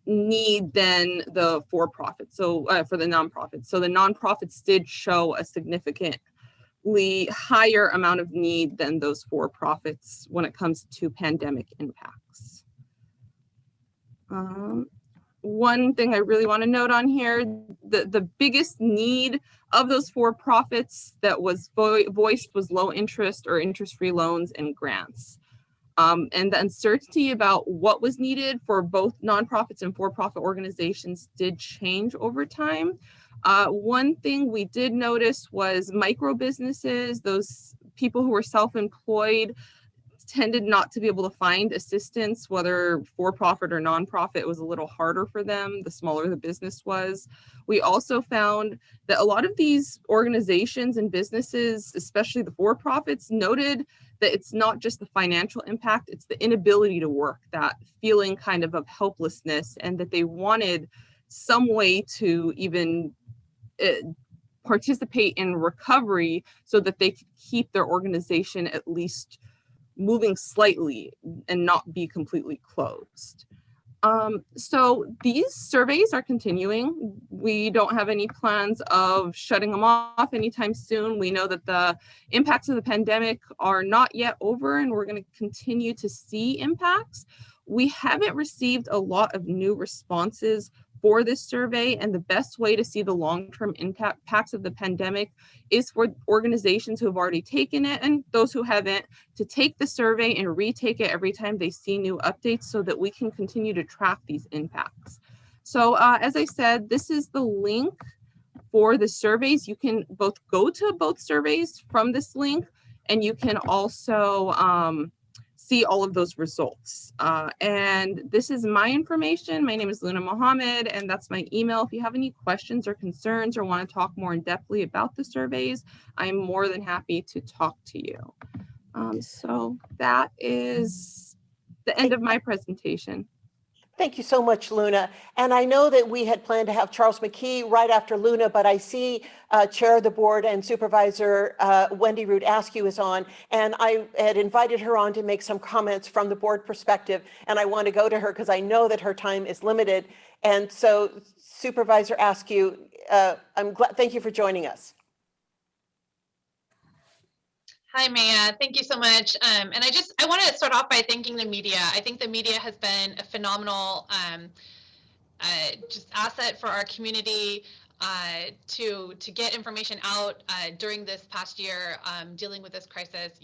need than the for-profit. So for the nonprofits. So the nonprofits did show a significantly higher amount of need than those for-profits when it comes to pandemic impacts. One thing I really want to note on here, the biggest need of those for-profits that was voiced was low interest or interest-free loans and grants. And the uncertainty about what was needed for both nonprofits and for-profit organizations did change over time. One thing we did notice was micro businesses, those people who were self-employed, tended not to be able to find assistance, whether for-profit or nonprofit. It was a little harder for them the smaller the business was. We also found that a lot of these organizations and businesses, especially the for-profits, noted that it's not just the financial impact, it's the inability to work, that feeling kind of helplessness, and that they wanted some way to even participate in recovery so that they could keep their organization at least moving slightly and not be completely closed. So these surveys are continuing. We don't have any plans of shutting them off anytime soon. We know that the impacts of the pandemic are not yet over, and we're going to continue to see impacts. We haven't received a lot of new responses for this survey, and the best way to see the long-term impacts of the pandemic is for organizations who have already taken it and those who haven't to take the survey and retake it every time they see new updates so that we can continue to track these impacts. So as I said, this is the link for the surveys. You can both go to both surveys from this link, and you can also see all of those results. And this is my information. My name is Luna Mohammed, and that's my email. If you have any questions or concerns or want to talk more in depthly about the surveys, I'm more than happy to talk to you. So that is the end of my presentation. Thank you so much, Luna. And I know that we had planned to have Charles McKee right after Luna, but I see Chair of the Board and Supervisor Wendy Root Askew is on, and I had invited her on to make some comments from the board perspective, and I want to go to her because I know that her time is limited. And so, Supervisor Askew, I'm glad. Thank you for joining us. Hi, Maya. Thank you so much. And I want to start off by thanking the media. I think the media has been a phenomenal just asset for our community to get information out during this past year dealing with this crisis.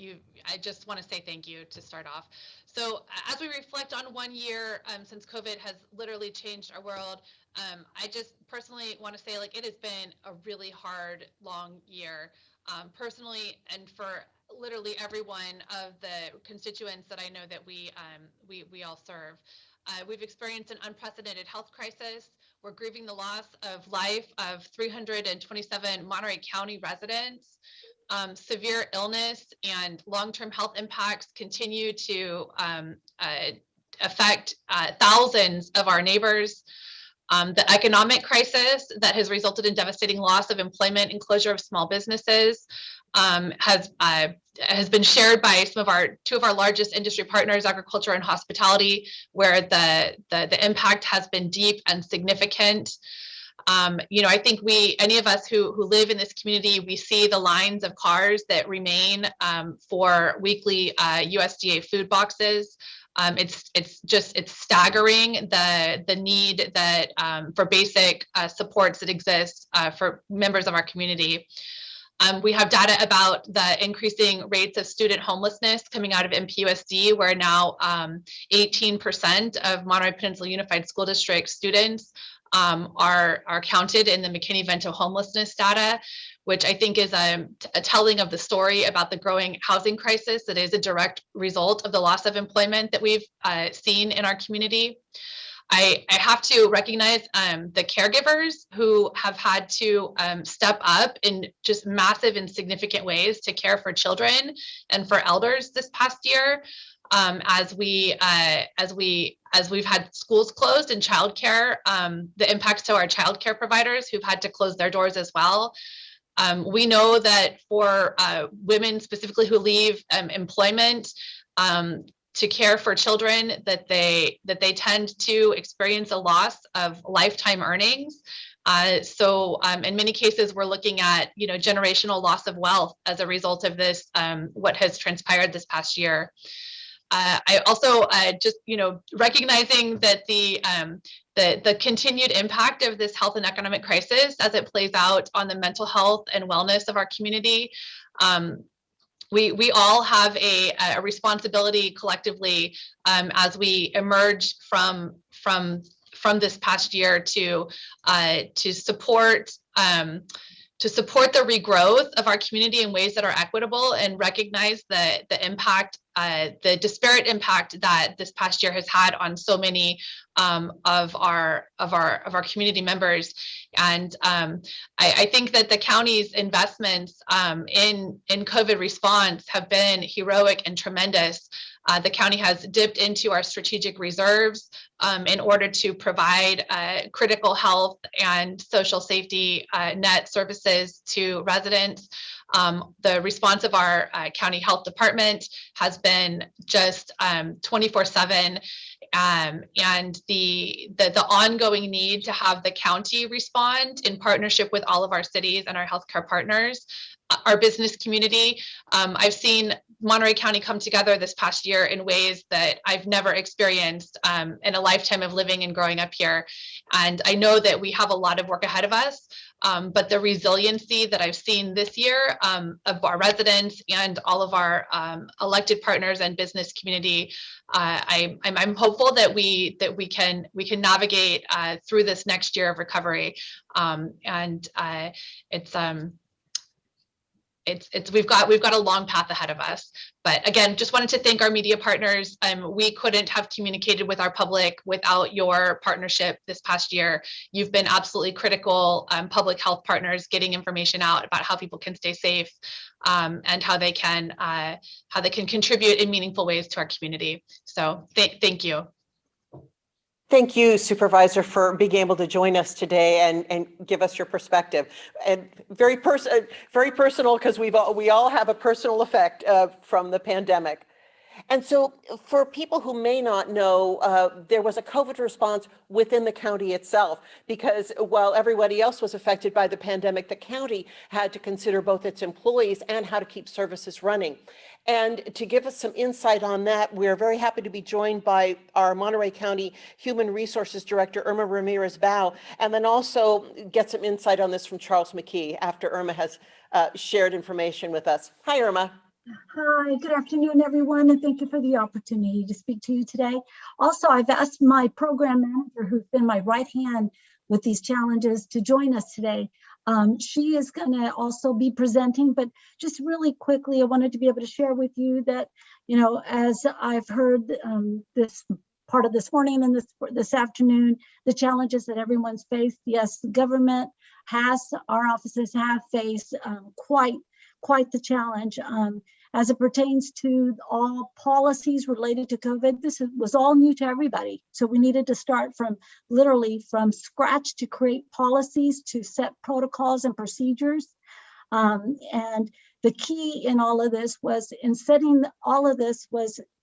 I just want to say thank you to start off. So as we reflect on 1 year since COVID has literally changed our world, I just personally want to say, like, it has been a really hard, long year. Personally, and for literally every one of the constituents that I know that we all serve. We've experienced an unprecedented health crisis. We're grieving the loss of life of 327 Monterey County residents. Severe illness and long-term health impacts continue to affect thousands of our neighbors. The economic crisis that has resulted in devastating loss of employment and closure of small businesses has been shared by two of our largest industry partners, agriculture and hospitality, where the impact has been deep and significant. I think any of us who live in this community, we see the lines of cars that remain for weekly USDA food boxes. It's staggering the need that for basic supports that exist for members of our community. We have data about the increasing rates of student homelessness coming out of MPUSD, where now 18% of Monterey Peninsula Unified School District students are counted in the McKinney-Vento homelessness data, which I think is a telling of the story about the growing housing crisis that is a direct result of the loss of employment that we've seen in our community. I have to recognize the caregivers who have had to step up in just massive and significant ways to care for children and for elders this past year. As we've had schools closed and childcare, the impacts to our childcare providers who've had to close their doors as well. We know that for women specifically who leave employment to care for children, that they tend to experience a loss of lifetime earnings. So in many cases, we're looking at generational loss of wealth as a result of this, what has transpired this past year. I also just recognizing that the continued impact of this health and economic crisis as it plays out on the mental health and wellness of our community. We all have a responsibility collectively as we emerge from this past year to support to support the regrowth of our community in ways that are equitable and recognize the impact, the disparate impact that this past year has had on so many of our community members. And I think that the county's investments in COVID response have been heroic and tremendous. The county has dipped into our strategic reserves in order to provide critical health and social safety net services to residents. The response of our county health department has been just 24/7. And the ongoing need to have the county respond in partnership with all of our cities and our healthcare partners, our business community. I've seen Monterey County come together this past year in ways that I've never experienced in a lifetime of living and growing up here. And I know that we have a lot of work ahead of us, but the resiliency that I've seen this year of our residents and all of our elected partners and business community, I'm hopeful that we can navigate through this next year of recovery. We've got a long path ahead of us. But again, just wanted to thank our media partners. We couldn't have communicated with our public without your partnership this past year. You've been absolutely critical public health partners, getting information out about how people can stay safe and how they can contribute in meaningful ways to our community. So thank you. Thank you, Supervisor, for being able to join us today and give us your perspective. And very personal, because we all have a personal effect from the pandemic. And so for people who may not know, there was a COVID response within the county itself, because while everybody else was affected by the pandemic, the county had to consider both its employees and how to keep services running. And to give us some insight on that, we're very happy to be joined by our Monterey County Human Resources Director, Irma Ramirez-Bao, and then also get some insight on this from Charles McKee after Irma has shared information with us. Hi, Irma. Hi, good afternoon, everyone, and thank you for the opportunity to speak to you today. Also, I've asked my program manager, who's been my right hand with these challenges, to join us today. She is going to also be presenting, but just really quickly, I wanted to be able to share with you that, as I've heard this part of this morning and this afternoon, the challenges that everyone's faced. Yes, the government our offices have faced quite the challenge as it pertains to all policies related to COVID. This was all new to everybody. So we needed to start literally from scratch to create policies, to set protocols and procedures. And the key in all of this was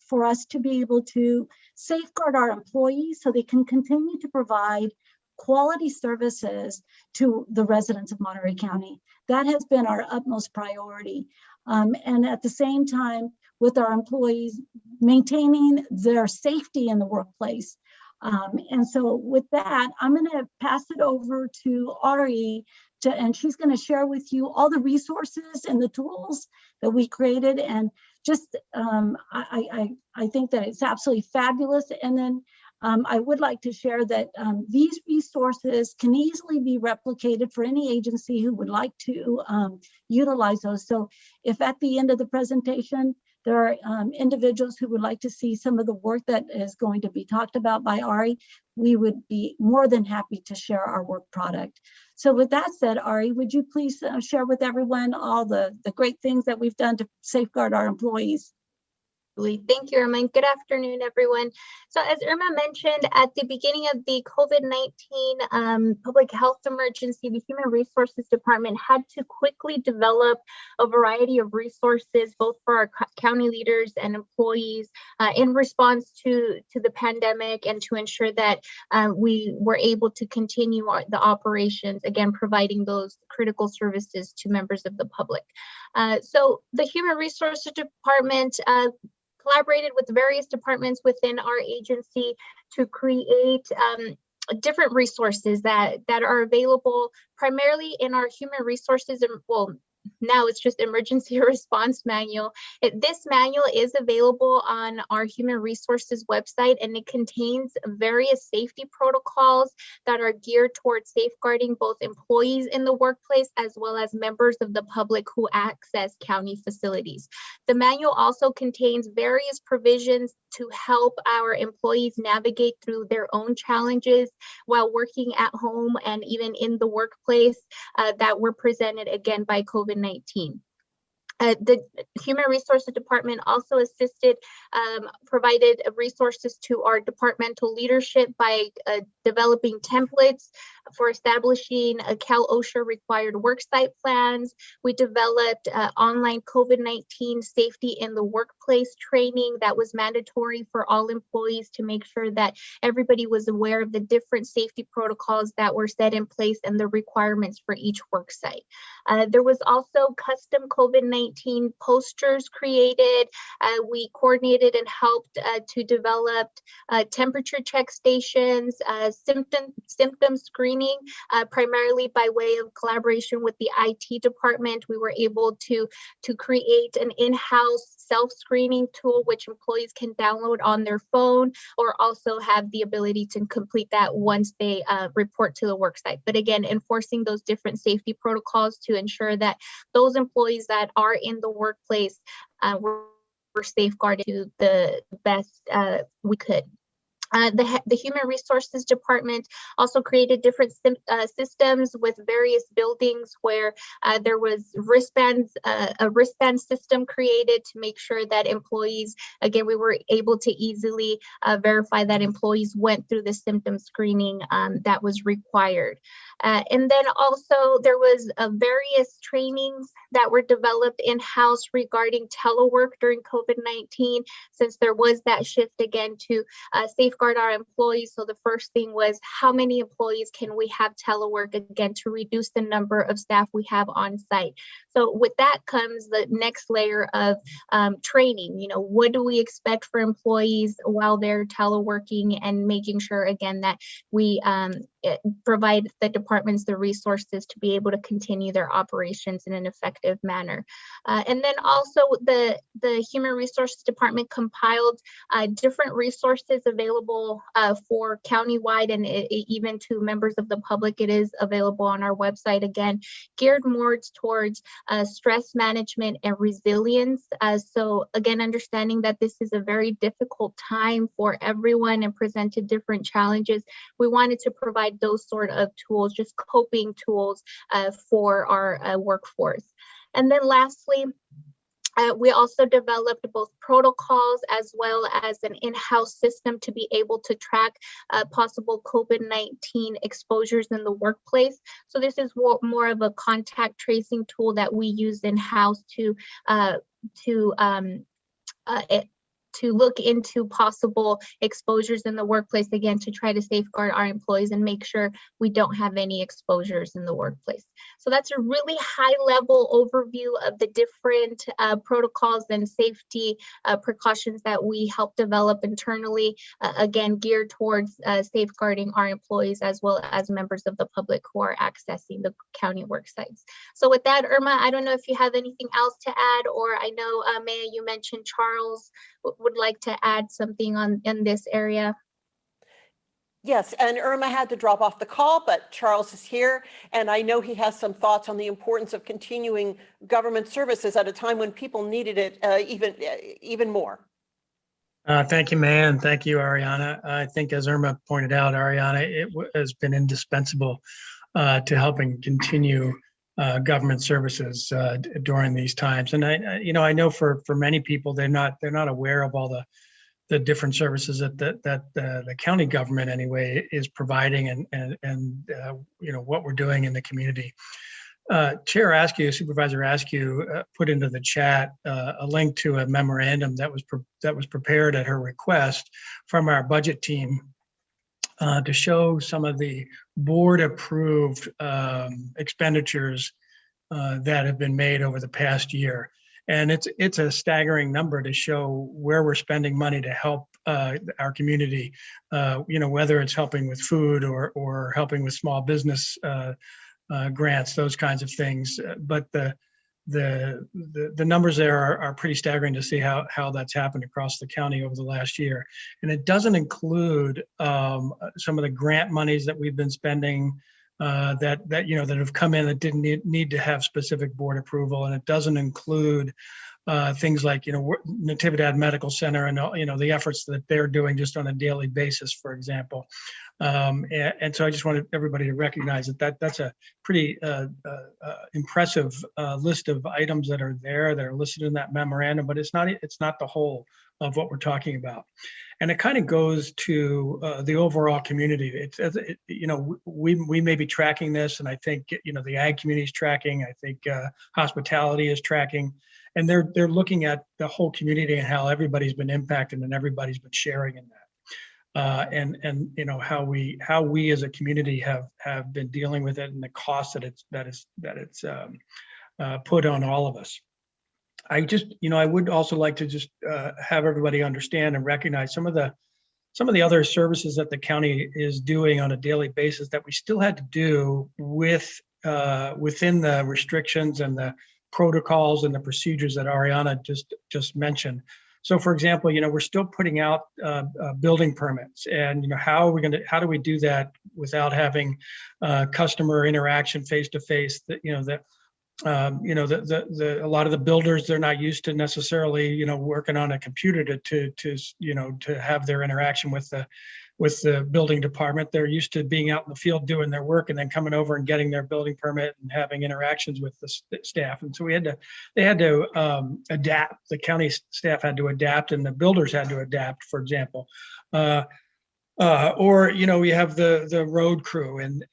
for us to be able to safeguard our employees so they can continue to provide quality services to the residents of Monterey County. That has been our utmost priority. And at the same time, with our employees, maintaining their safety in the workplace. And so with that, I'm going to pass it over to Ari, and she's going to share with you all the resources and the tools that we created. And just, I think that it's absolutely fabulous. And then I would like to share that these resources can easily be replicated for any agency who would like to utilize those. So if at the end of the presentation, there are individuals who would like to see some of the work that is going to be talked about by Ari, we would be more than happy to share our work product. So with that said, Ari, would you please share with everyone all the great things that we've done to safeguard our employees? Thank you, Irma. Good afternoon, everyone. So as Irma mentioned, at the beginning of the COVID-19 public health emergency, the Human Resources Department had to quickly develop a variety of resources, both for our county leaders and employees in response to the pandemic, and to ensure that we were able to continue the operations, again, providing those critical services to members of the public. So the Human Resources Department collaborated with various departments within our agency to create different resources that are available primarily in our human resources, and well, now it's just emergency response manual. This manual is available on our human resources website, and it contains various safety protocols that are geared towards safeguarding both employees in the workplace as well as members of the public who access county facilities. The manual also contains various provisions to help our employees navigate through their own challenges while working at home and even in the workplace that were presented again by COVID-19. The Human Resources Department also assisted, provided resources to our departmental leadership by developing templates for establishing Cal OSHA required worksite plans. We developed online COVID-19 safety in the workplace training that was mandatory for all employees to make sure that everybody was aware of the different safety protocols that were set in place and the requirements for each worksite. There was also custom COVID-19 posters created. We coordinated and helped to develop temperature check stations, symptom screening, primarily by way of collaboration with the IT department. We were able to create an in-house self-screening tool which employees can download on their phone, or also have the ability to complete that once they report to the worksite. But again, enforcing those different safety protocols to ensure that those employees that are in the workplace were safeguarded to the best we could. The Human Resources Department also created different systems with various buildings where there was a wristband system created to make sure that employees, again, we were able to easily verify that employees went through the symptom screening that was required. And then also there was various trainings that were developed in-house regarding telework during COVID-19, since there was that shift again to safeguard our employees. So the first thing was, how many employees can we have telework, again, to reduce the number of staff we have on site. So with that comes the next layer of training. You know, what do we expect for employees while they're teleworking, and making sure, again, that we provide the departments the resources to be able to continue their operations in an effective manner. And then also the Human Resources Department compiled different resources available for countywide and even to members of the public. It is available on our website, again, geared more towards stress management and resilience. So again, understanding that this is a very difficult time for everyone and presented different challenges, we wanted to provide those sort of tools, just coping tools for our workforce. And then lastly, we also developed both protocols as well as an in-house system to be able to track possible COVID-19 exposures in the workplace. So this is more of a contact tracing tool that we use in-house to look into possible exposures in the workplace, again, to try to safeguard our employees and make sure we don't have any exposures in the workplace. So that's a really high level overview of the different protocols and safety precautions that we help develop internally, again, geared towards safeguarding our employees as well as members of the public who are accessing the county work sites. So with that, Irma, I don't know if you have anything else to add, or I know, Maya, you mentioned Charles would like to add something in this area. Yes, and Irma had to drop off the call, but Charles is here, and I know he has some thoughts on the importance of continuing government services at a time when people needed it even more. Thank you, Maya, and thank you, Ariana. I think, as Irma pointed out, Ariana, it has been indispensable to helping continue government services during these times. And I know for many people, they're not aware of all the different services that the county government anyway is providing, and what we're doing in the community. Supervisor Askew put into the chat a link to a memorandum that was prepared at her request from our budget team to show some of the board-approved expenditures that have been made over the past year. And it's a staggering number to show where we're spending money to help our community, whether it's helping with food or helping with small business grants, those kinds of things. But the numbers there are pretty staggering to see how that's happened across the county over the last year. And it doesn't include some of the grant monies that we've been spending that have come in that didn't need to have specific board approval. And it doesn't include things like, Natividad Medical Center and, the efforts that they're doing just on a daily basis, for example. And so I just wanted everybody to recognize that's a pretty impressive list of items that are there that are listed in that memorandum, but it's not the whole of what we're talking about. And it kind of goes to the overall community. We may be tracking this, and I think, the ag community is tracking. I think hospitality is tracking. And they're looking at the whole community and how everybody's been impacted and everybody's been sharing in that. And how we as a community have been dealing with it and the cost that it's put on all of us. I would also like to just have everybody understand and recognize some of the other services that the county is doing on a daily basis that we still had to do within the restrictions and the protocols and the procedures that Ariana just mentioned. So, for example, we're still putting out building permits, and how do we do that without having customer interaction face to face? A lot of the builders, they're not used to necessarily working on a computer to have their interaction with the building department. They're used to being out in the field doing their work and then coming over and getting their building permit and having interactions with the staff. And so they had to adapt. The county staff had to adapt, and the builders had to adapt, for example. Or we have the road crew, and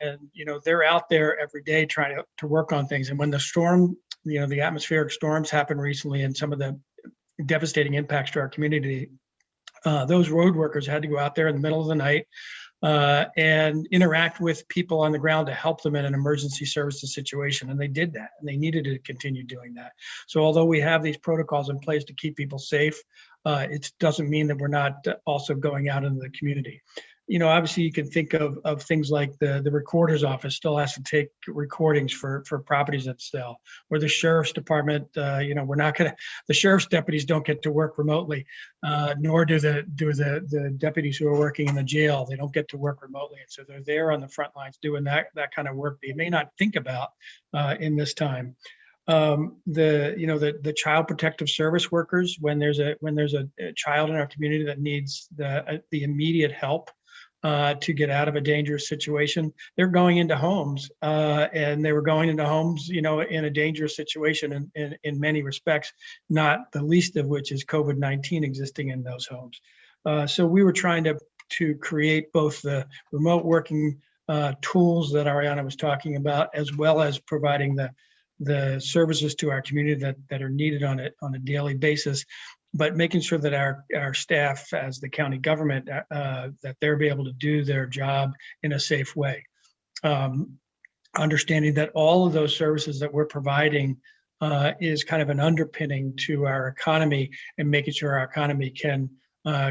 they're out there every day trying to work on things. And when the storm, the atmospheric storms happened recently, and some of the devastating impacts to our community, those road workers had to go out there in the middle of the night and interact with people on the ground to help them in an emergency services situation. And they did that, and they needed to continue doing that. So although we have these protocols in place to keep people safe, it doesn't mean that we're not also going out into the community. Obviously you can think of things like the recorder's office still has to take recordings for properties that sell, or the sheriff's department. The sheriff's deputies don't get to work remotely, nor do the deputies who are working in the jail. They don't get to work remotely. And so they're there on the front lines doing that kind of work that you may not think about in this time. The child protective service workers, when there's a child in our community that needs the immediate help to get out of a dangerous situation, they're going into homes, and they were going into homes, in a dangerous situation in many respects, not the least of which is COVID-19 existing in those homes. So we were trying to create both the remote working tools that Ariana was talking about, as well as providing the services to our community that are needed on a daily basis, but making sure that our staff as the county government, that they're be able to do their job in a safe way. Understanding that all of those services that we're providing is kind of an underpinning to our economy, and making sure our economy can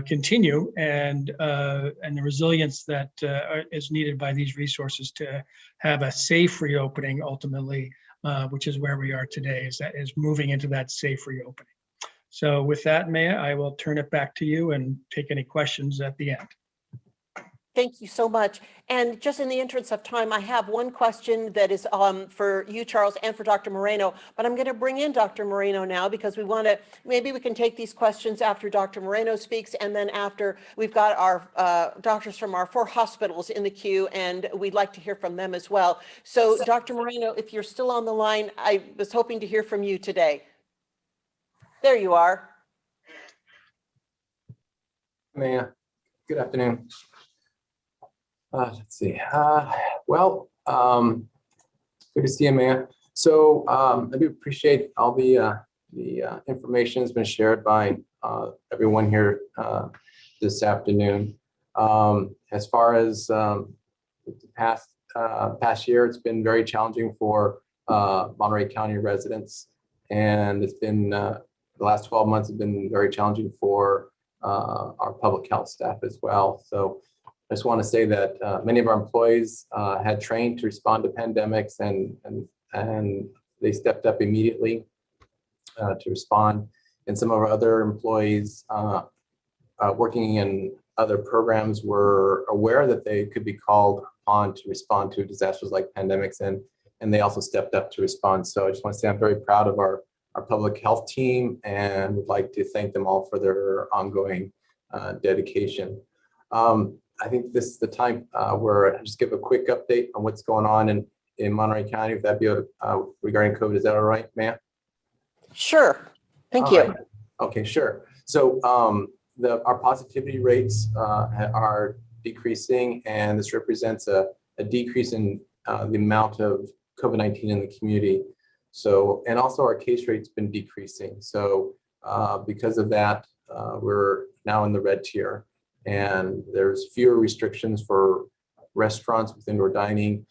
continue, and the resilience that is needed by these resources to have a safe reopening ultimately, which is where we are today, is moving into that safe reopening. So with that, Maya, I will turn it back to you and take any questions at the end. Thank you so much. And just in the interest of time, I have one question that is for you, Charles, and for Dr. Moreno, but I'm going to bring in Dr. Moreno now, because maybe we can take these questions after Dr. Moreno speaks, and then after we've got our doctors from our 4 hospitals in the queue, and we'd like to hear from them as well. So Dr. Moreno, if you're still on the line, I was hoping to hear from you today. There you are. Maya, good afternoon. Let's see. Good to see you, Maya. So I do appreciate all the information that's been shared by everyone here this afternoon. As far as the past year, it's been very challenging for Monterey County residents, and it's been the last 12 months have been very challenging for our public health staff as well. So I just want to say that many of our employees had trained to respond to pandemics, and they stepped up immediately to respond. And some of our other employees working in other programs were aware that they could be called upon to respond to disasters like pandemics, and they also stepped up to respond. So I just want to say I'm very proud of our public health team and would like to thank them all for their ongoing dedication. I think this is the time where I just give a quick update on what's going on in Monterey County, if that'd be regarding COVID. Is that all right, ma'am? Sure. Thank you. Right. Okay, sure. So our positivity rates are decreasing, and this represents a decrease in the amount of COVID-19 in the community. So, and also our case rate's been decreasing. So because of that, we're now in the red tier, and there's fewer restrictions for restaurants with indoor dining,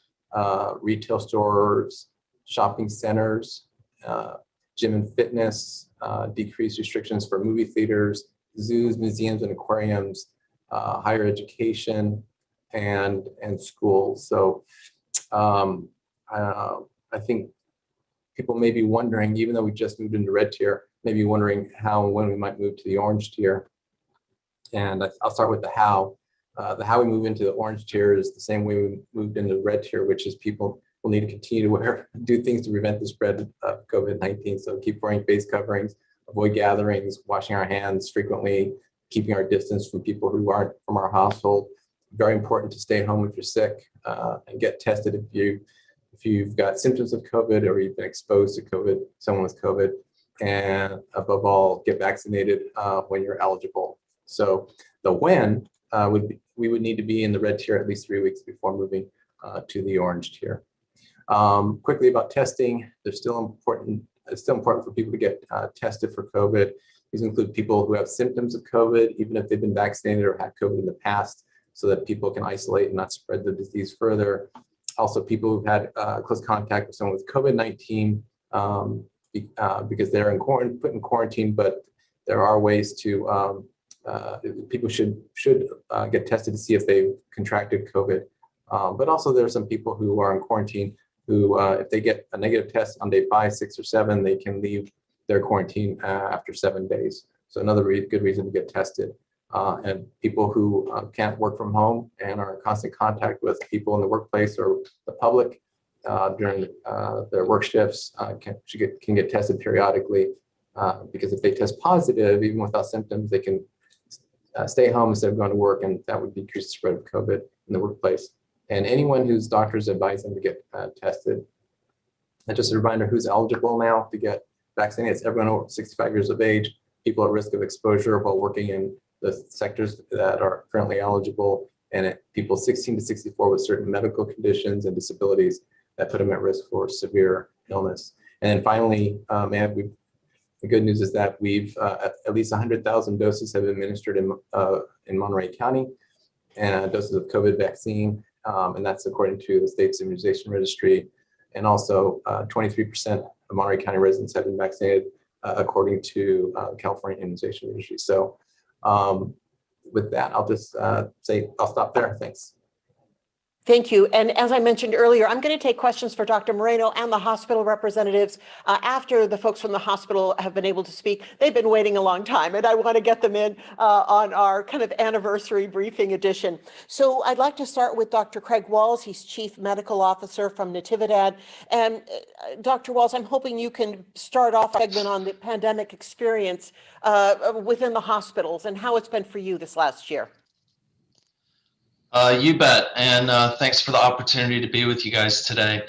retail stores, shopping centers, gym and fitness, decreased restrictions for movie theaters, zoos, museums, and aquariums, higher education, and schools. So I think people may be wondering, even though we just moved into red tier, maybe wondering how and when we might move to the orange tier. And I'll start with the how. The how we move into the orange tier is the same way we moved into the red tier, which is people will need to continue to do things to prevent the spread of COVID-19. So keep wearing face coverings, avoid gatherings, washing our hands frequently, keeping our distance from people who aren't from our household. Very important to stay home if you're sick and get tested if you've got symptoms of COVID or you've been exposed to COVID, someone with COVID, and above all, get vaccinated when you're eligible. So the when we would need to be in the red tier at least 3 weeks before moving to the orange tier. Quickly about testing, it's still important for people to get tested for COVID. These include people who have symptoms of COVID, even if they've been vaccinated or had COVID in the past, so that people can isolate and not spread the disease further. Also, people who've had close contact with someone with COVID-19 because they're put in quarantine, but there are ways to, people should get tested to see if they've contracted COVID. But also there are some people who are in quarantine who, if they get a negative test on day 5, 6, or 7, they can leave their quarantine after 7 days. So another good reason to get tested. And people who can't work from home and are in constant contact with people in the workplace or the public during their work shifts can get tested periodically because if they test positive, even without symptoms, they can stay home instead of going to work, and that would decrease the spread of COVID in the workplace. And anyone whose doctors advise them to get tested. And just a reminder, who's eligible now to get vaccinated? It's everyone over 65 years of age, people at risk of exposure while working in the sectors that are currently eligible, and people 16 to 64 with certain medical conditions and disabilities that put them at risk for severe illness. And then finally, the good news is that we've at least 100,000 doses have been administered in Monterey County, and doses of COVID vaccine, and that's according to the state's immunization registry. And also 23% of Monterey County residents have been vaccinated according to California immunization registry. So with that, I'll just say I'll stop there. Thanks. Thank you. And as I mentioned earlier, I'm going to take questions for Dr. Moreno and the hospital representatives after the folks from the hospital have been able to speak. They've been waiting a long time, and I want to get them in on our kind of anniversary briefing edition. So I'd like to start with Dr. Craig Walls. He's Chief Medical Officer from Natividad. And Dr. Walls, I'm hoping you can start off a segment on the pandemic experience within the hospitals and how it's been for you this last year. You bet, and thanks for the opportunity to be with you guys today.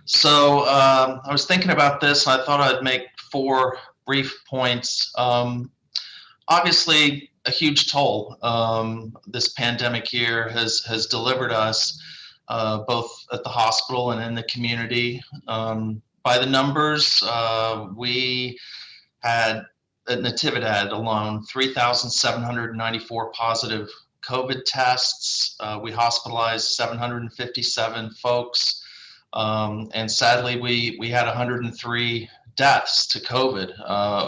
So I was thinking about this, and I thought I'd make 4 brief points. Obviously, a huge toll this pandemic year has delivered us, both at the hospital and in the community. By the numbers, we had at Natividad alone 3,794 positive COVID tests. We hospitalized 757 folks, and sadly, we had 103 deaths to COVID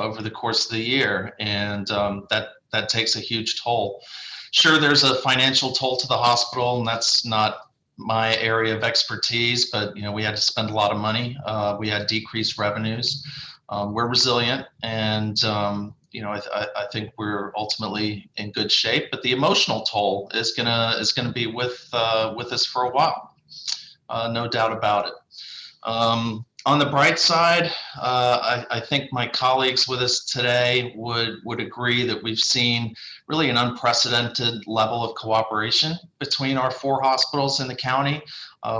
over the course of the year, and that takes a huge toll. Sure, there's a financial toll to the hospital, and that's not my area of expertise, but we had to spend a lot of money. We had decreased revenues. we're resilient, and I think we're ultimately in good shape. But the emotional toll is gonna be with us for a while, no doubt about it. On the bright side, I think my colleagues with us today would agree that we've seen really an unprecedented level of cooperation between our 4 hospitals in the county,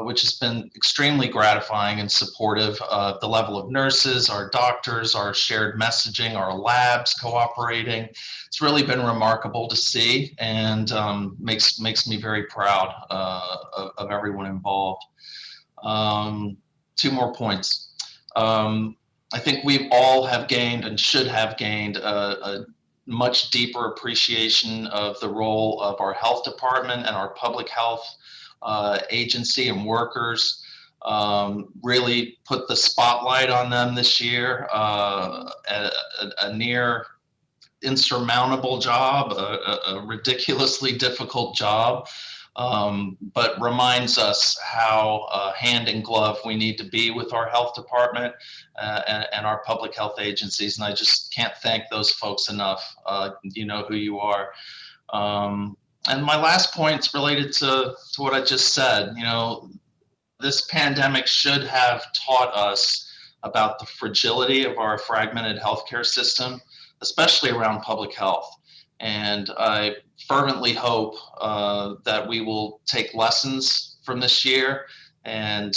which has been extremely gratifying and supportive of the level of nurses, our doctors, our shared messaging, our labs cooperating. It's really been remarkable to see, and makes me very proud of everyone involved. 2 more points. I think we all have gained and should have gained a much deeper appreciation of the role of our health department and our public health agency and workers. Really put the spotlight on them this year. A near insurmountable job, a ridiculously difficult job. But reminds us how hand in glove we need to be with our health department and our public health agencies. And I just can't thank those folks enough. You know who you are. And my last point's related to what I just said. This pandemic should have taught us about the fragility of our fragmented healthcare system, especially around public health. And I fervently hope that we will take lessons from this year and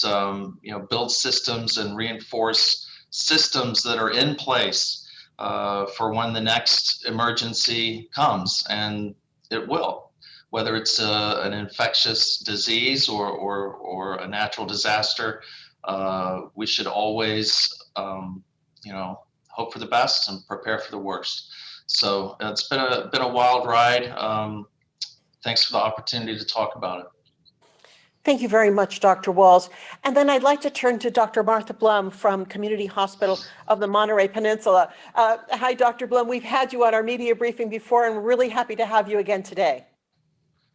build systems and reinforce systems that are in place for when the next emergency comes, and it will, whether it's an infectious disease or a natural disaster. We should always hope for the best and prepare for the worst. So it's been a wild ride. Thanks for the opportunity to talk about it. Thank you very much, Dr. Walls. And then I'd like to turn to Dr. Martha Blum from Community Hospital of the Monterey Peninsula. Hi, Dr. Blum. We've had you on our media briefing before, and we're really happy to have you again today.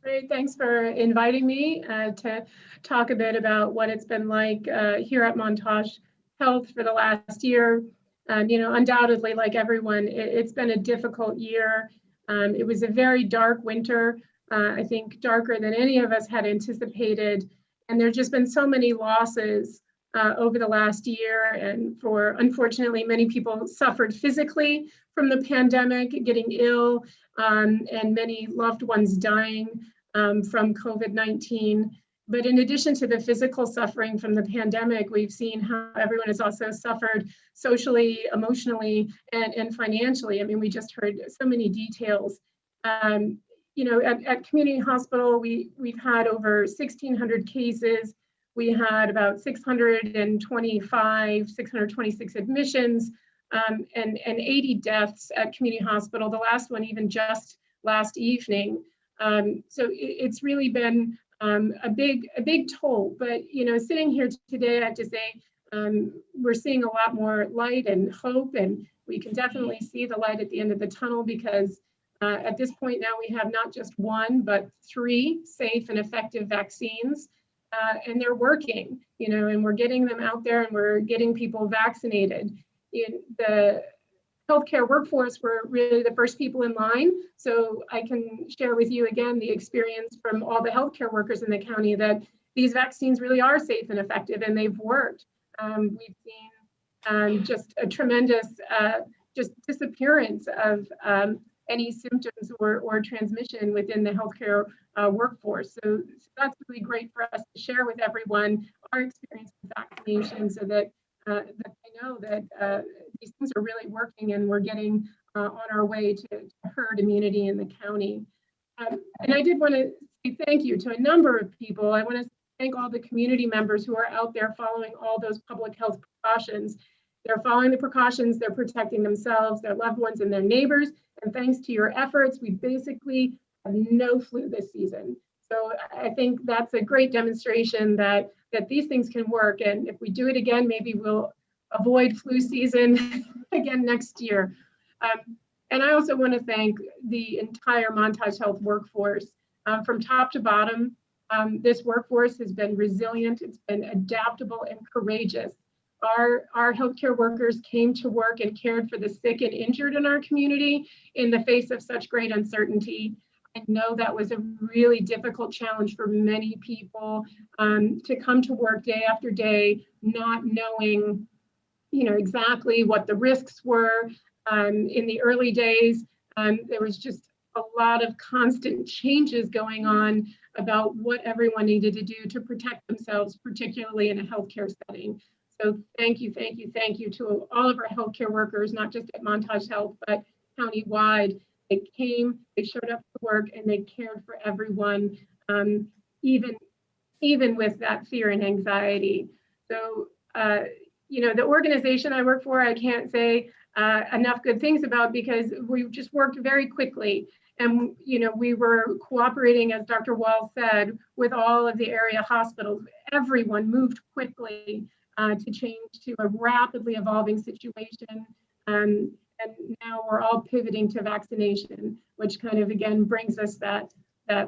Great. Thanks for inviting me to talk a bit about what it's been like here at Montage Health for the last year. Undoubtedly, like everyone, it's been a difficult year. It was a very dark winter, I think darker than any of us had anticipated. And there's just been so many losses over the last year. And unfortunately, many people suffered physically from the pandemic, getting ill, and many loved ones dying from COVID-19. But in addition to the physical suffering from the pandemic, we've seen how everyone has also suffered socially, emotionally, and financially. I mean, we just heard so many details. At Community Hospital, we've had over 1,600 cases. We had about 626 admissions, and 80 deaths at Community Hospital, the last one even just last evening. So it's really been a big toll, but sitting here today, I have to say we're seeing a lot more light and hope, and we can definitely see the light at the end of the tunnel, because at this point now we have not just 1 but 3 safe and effective vaccines, and they're working, and we're getting them out there and we're getting people vaccinated. In the healthcare workforce, were really the first people in line. So I can share with you again the experience from all the healthcare workers in the county that these vaccines really are safe and effective, and they've worked. We've seen just a tremendous just disappearance of any symptoms or transmission within the healthcare workforce. So that's really great for us to share with everyone our experience with vaccination, so that they know that these things are really working, and we're getting on our way to herd immunity in the county. And I did want to say thank you to a number of people. I want to thank all the community members who are out there following all those public health precautions. They're following the precautions, they're protecting themselves, their loved ones, and their neighbors. And thanks to your efforts, we basically have no flu this season. So I think that's a great demonstration that these things can work. And if we do it again, maybe we'll avoid flu season again next year. And I also want to thank the entire Montage Health workforce from top to bottom. This workforce has been resilient, it's been adaptable and courageous our healthcare workers came to work and cared for the sick and injured in our community in the face of such great uncertainty. I know that was a really difficult challenge for many people, to come to work day after day, not knowing, exactly what the risks were. In the early days, there was just a lot of constant changes going on about what everyone needed to do to protect themselves, particularly in a healthcare setting. So thank you to all of our healthcare workers, not just at Montage Health, but countywide. They came, they showed up to work, and they cared for everyone, even with that fear and anxiety. So, the organization I work for, I can't say enough good things about, because we just worked very quickly. And, we were cooperating, as Dr. Wall said, with all of the area hospitals. Everyone moved quickly to change to a rapidly evolving situation. And now we're all pivoting to vaccination, which kind of, again, brings us that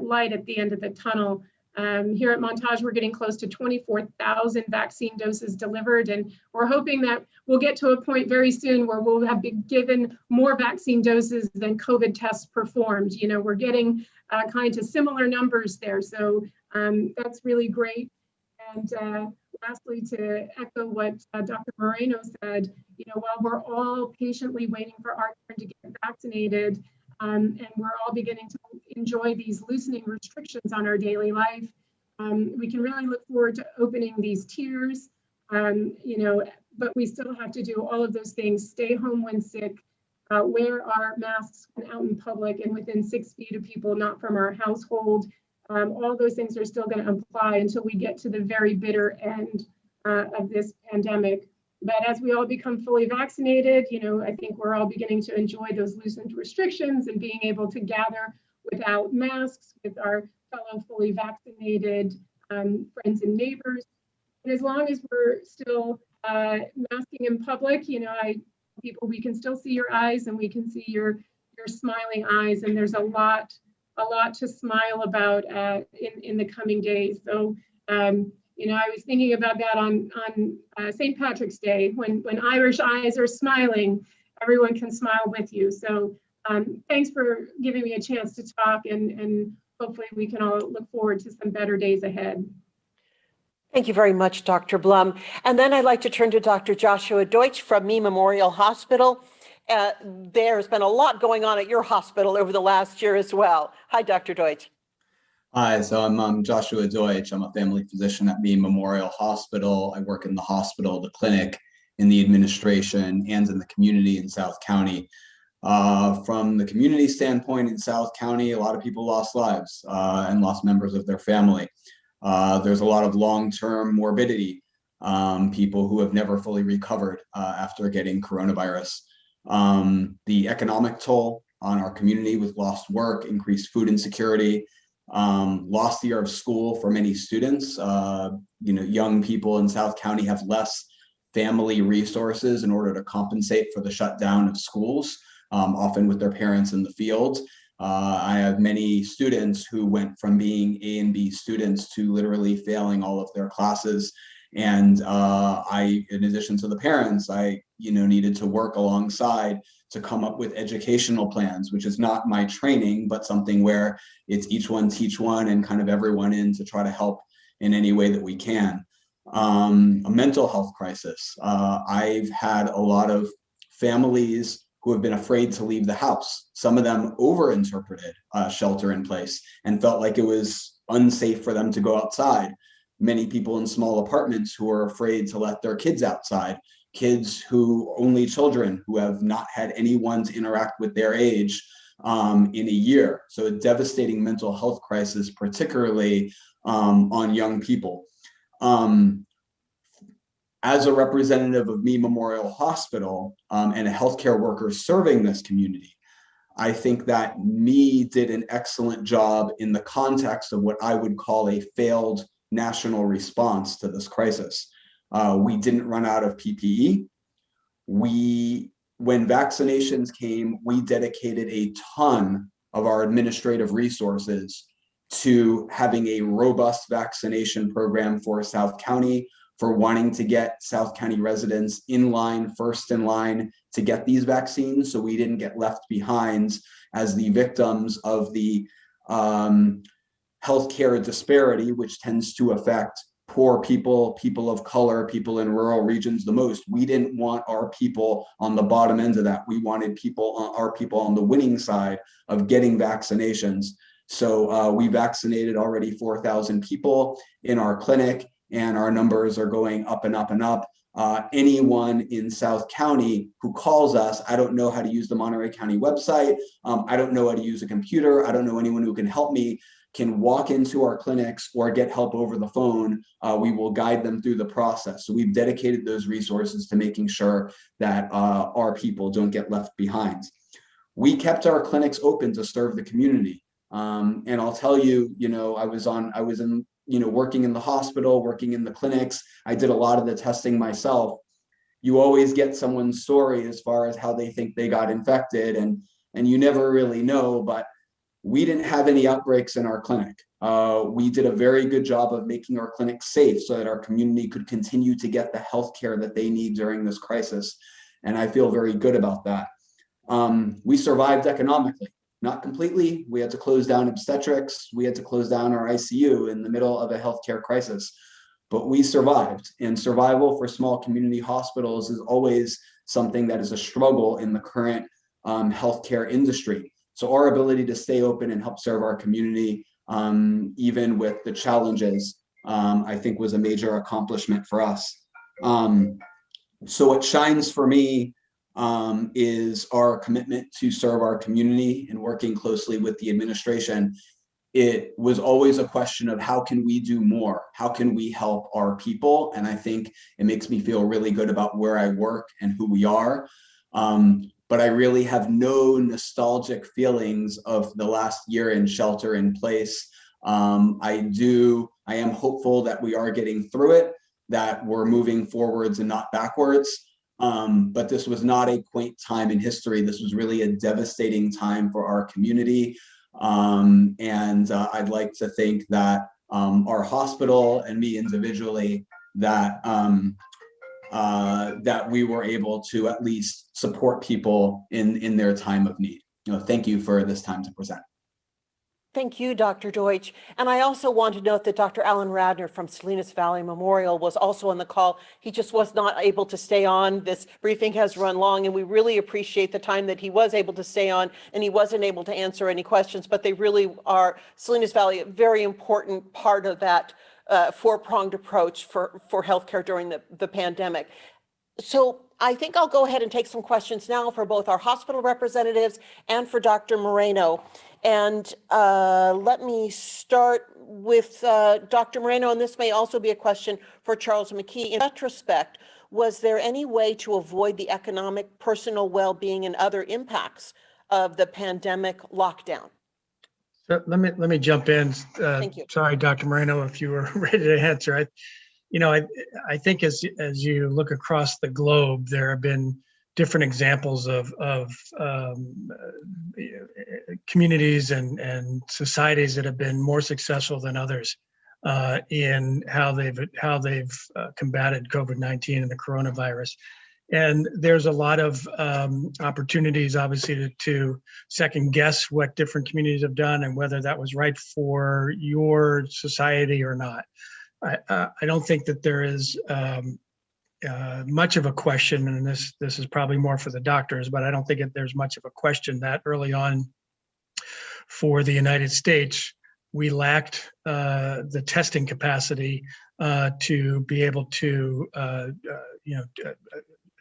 light at the end of the tunnel. Here at Montage, we're getting close to 24,000 vaccine doses delivered, and we're hoping that we'll get to a point very soon where we'll have been given more vaccine doses than COVID tests performed. We're getting kind of similar numbers there, so that's really great. And lastly, to echo what Dr. Moreno said, while we're all patiently waiting for our turn to get vaccinated, and we're all beginning to enjoy these loosening restrictions on our daily life, we can really look forward to opening these tiers, but we still have to do all of those things: stay home when sick, wear our masks when out in public and within 6 feet of people not from our household. All those things are still going to apply until we get to the very bitter end of this pandemic. But as we all become fully vaccinated, I think we're all beginning to enjoy those loosened restrictions and being able to gather without masks with our fellow fully vaccinated friends and neighbors. And as long as we're still masking in public, people, we can still see your eyes and we can see your smiling eyes, and there's a lot to smile about in the coming days. So, I was thinking about that on St. Patrick's Day, when Irish eyes are smiling, everyone can smile with you. So thanks for giving me a chance to talk, and hopefully we can all look forward to some better days ahead. Thank you very much, Dr. Blum. And then I'd like to turn to Dr. Joshua Deutsch from Me Memorial Hospital. There's been a lot going on at your hospital over the last year as well. Hi, Dr. Deutsch. Hi, so I'm Joshua Deutsch. I'm a family physician at Me Memorial Hospital. I work in the hospital, the clinic, in the administration, and in the community in South County. From the community standpoint in South County, a lot of people lost lives and lost members of their family. There's a lot of long-term morbidity, people who have never fully recovered after getting coronavirus. The economic toll on our community with lost work, increased food insecurity, lost year of school for many students. Young people in South County have less family resources in order to compensate for the shutdown of schools, often with their parents in the field. I have many students who went from being A and B students to literally failing all of their classes. And in addition to the parents, I needed to work alongside to come up with educational plans, which is not my training, but something where it's each one teach one and kind of everyone in to try to help in any way that we can. A mental health crisis. I've had a lot of families who have been afraid to leave the house. Some of them overinterpreted shelter in place and felt like it was unsafe for them to go outside. Many people in small apartments who are afraid to let their kids outside, only children who have not had anyone to interact with their age in a year. So a devastating mental health crisis, particularly on young people. As a representative of Me Memorial Hospital and a healthcare worker serving this community, I think that Me did an excellent job in the context of what I would call a failed national response to this crisis. We didn't run out of PPE. When vaccinations came, we dedicated a ton of our administrative resources to having a robust vaccination program for South County. for wanting to get South County residents in line, first in line to get these vaccines, so we didn't get left behind as the victims of the healthcare disparity, which tends to affect poor people, people of color, people in rural regions the most. We didn't want our people on the bottom end of that. We wanted our people on the winning side of getting vaccinations. So we vaccinated already 4,000 people in our clinic, and our numbers are going up and up and up. Anyone in South County who calls us, I don't know how to use the Monterey County website. I don't know how to use a computer. I don't know anyone who can help me, can walk into our clinics or get help over the phone. We will guide them through the process. So we've dedicated those resources to making sure that our people don't get left behind. We kept our clinics open to serve the community. And I'll tell you, I was in, working in the hospital, working in the clinics. I did a lot of the testing myself. You always get someone's story as far as how they think they got infected, and you never really know, but we didn't have any outbreaks in our clinic. We did a very good job of making our clinic safe so that our community could continue to get the health care that they need during this crisis. And I feel very good about that. We survived economically, not completely. We had to close down obstetrics. We had to close down our ICU in the middle of a healthcare crisis, but we survived. And survival for small community hospitals is always something that is a struggle in the current healthcare industry. So our ability to stay open and help serve our community, even with the challenges, I think was a major accomplishment for us. So what shines for me is our commitment to serve our community and working closely with the administration. It was always a question of how can we do more? How can we help our people? And I think it makes me feel really good about where I work and who we are. But I really have no nostalgic feelings of the last year in shelter in place. I am hopeful that we are getting through it, that we're moving forwards and not backwards. But this was not a quaint time in history. This was really a devastating time for our community. And I'd like to think that our hospital and me individually, that we were able to at least support people in their time of need. Thank you for this time to present. Thank you, Dr. Deutsch. And I also want to note that Dr. Alan Radner from Salinas Valley Memorial was also on the call. He just was not able to stay on. This briefing has run long, and we really appreciate the time that he was able to stay on, and he wasn't able to answer any questions, but they really are, Salinas Valley, a very important part of that four-pronged approach for healthcare during the pandemic. So I think I'll go ahead and take some questions now for both our hospital representatives and for Dr. Moreno. And let me start with Dr. Moreno, and this may also be a question for Charles McKee. In retrospect, was there any way to avoid the economic, personal well-being, and other impacts of the pandemic lockdown? So let me jump in. Thank you. Sorry, Dr. Moreno, if you were ready to answer. I think as you look across the globe, there have been different examples of communities and societies that have been more successful than others in how they've combated COVID-19 and the coronavirus. And there's a lot of opportunities, obviously, to second guess what different communities have done and whether that was right for your society or not. I don't think that there is much of a question, and this is probably more for the doctors, but I don't think there's much of a question that early on for the United States, we lacked the testing capacity to be able to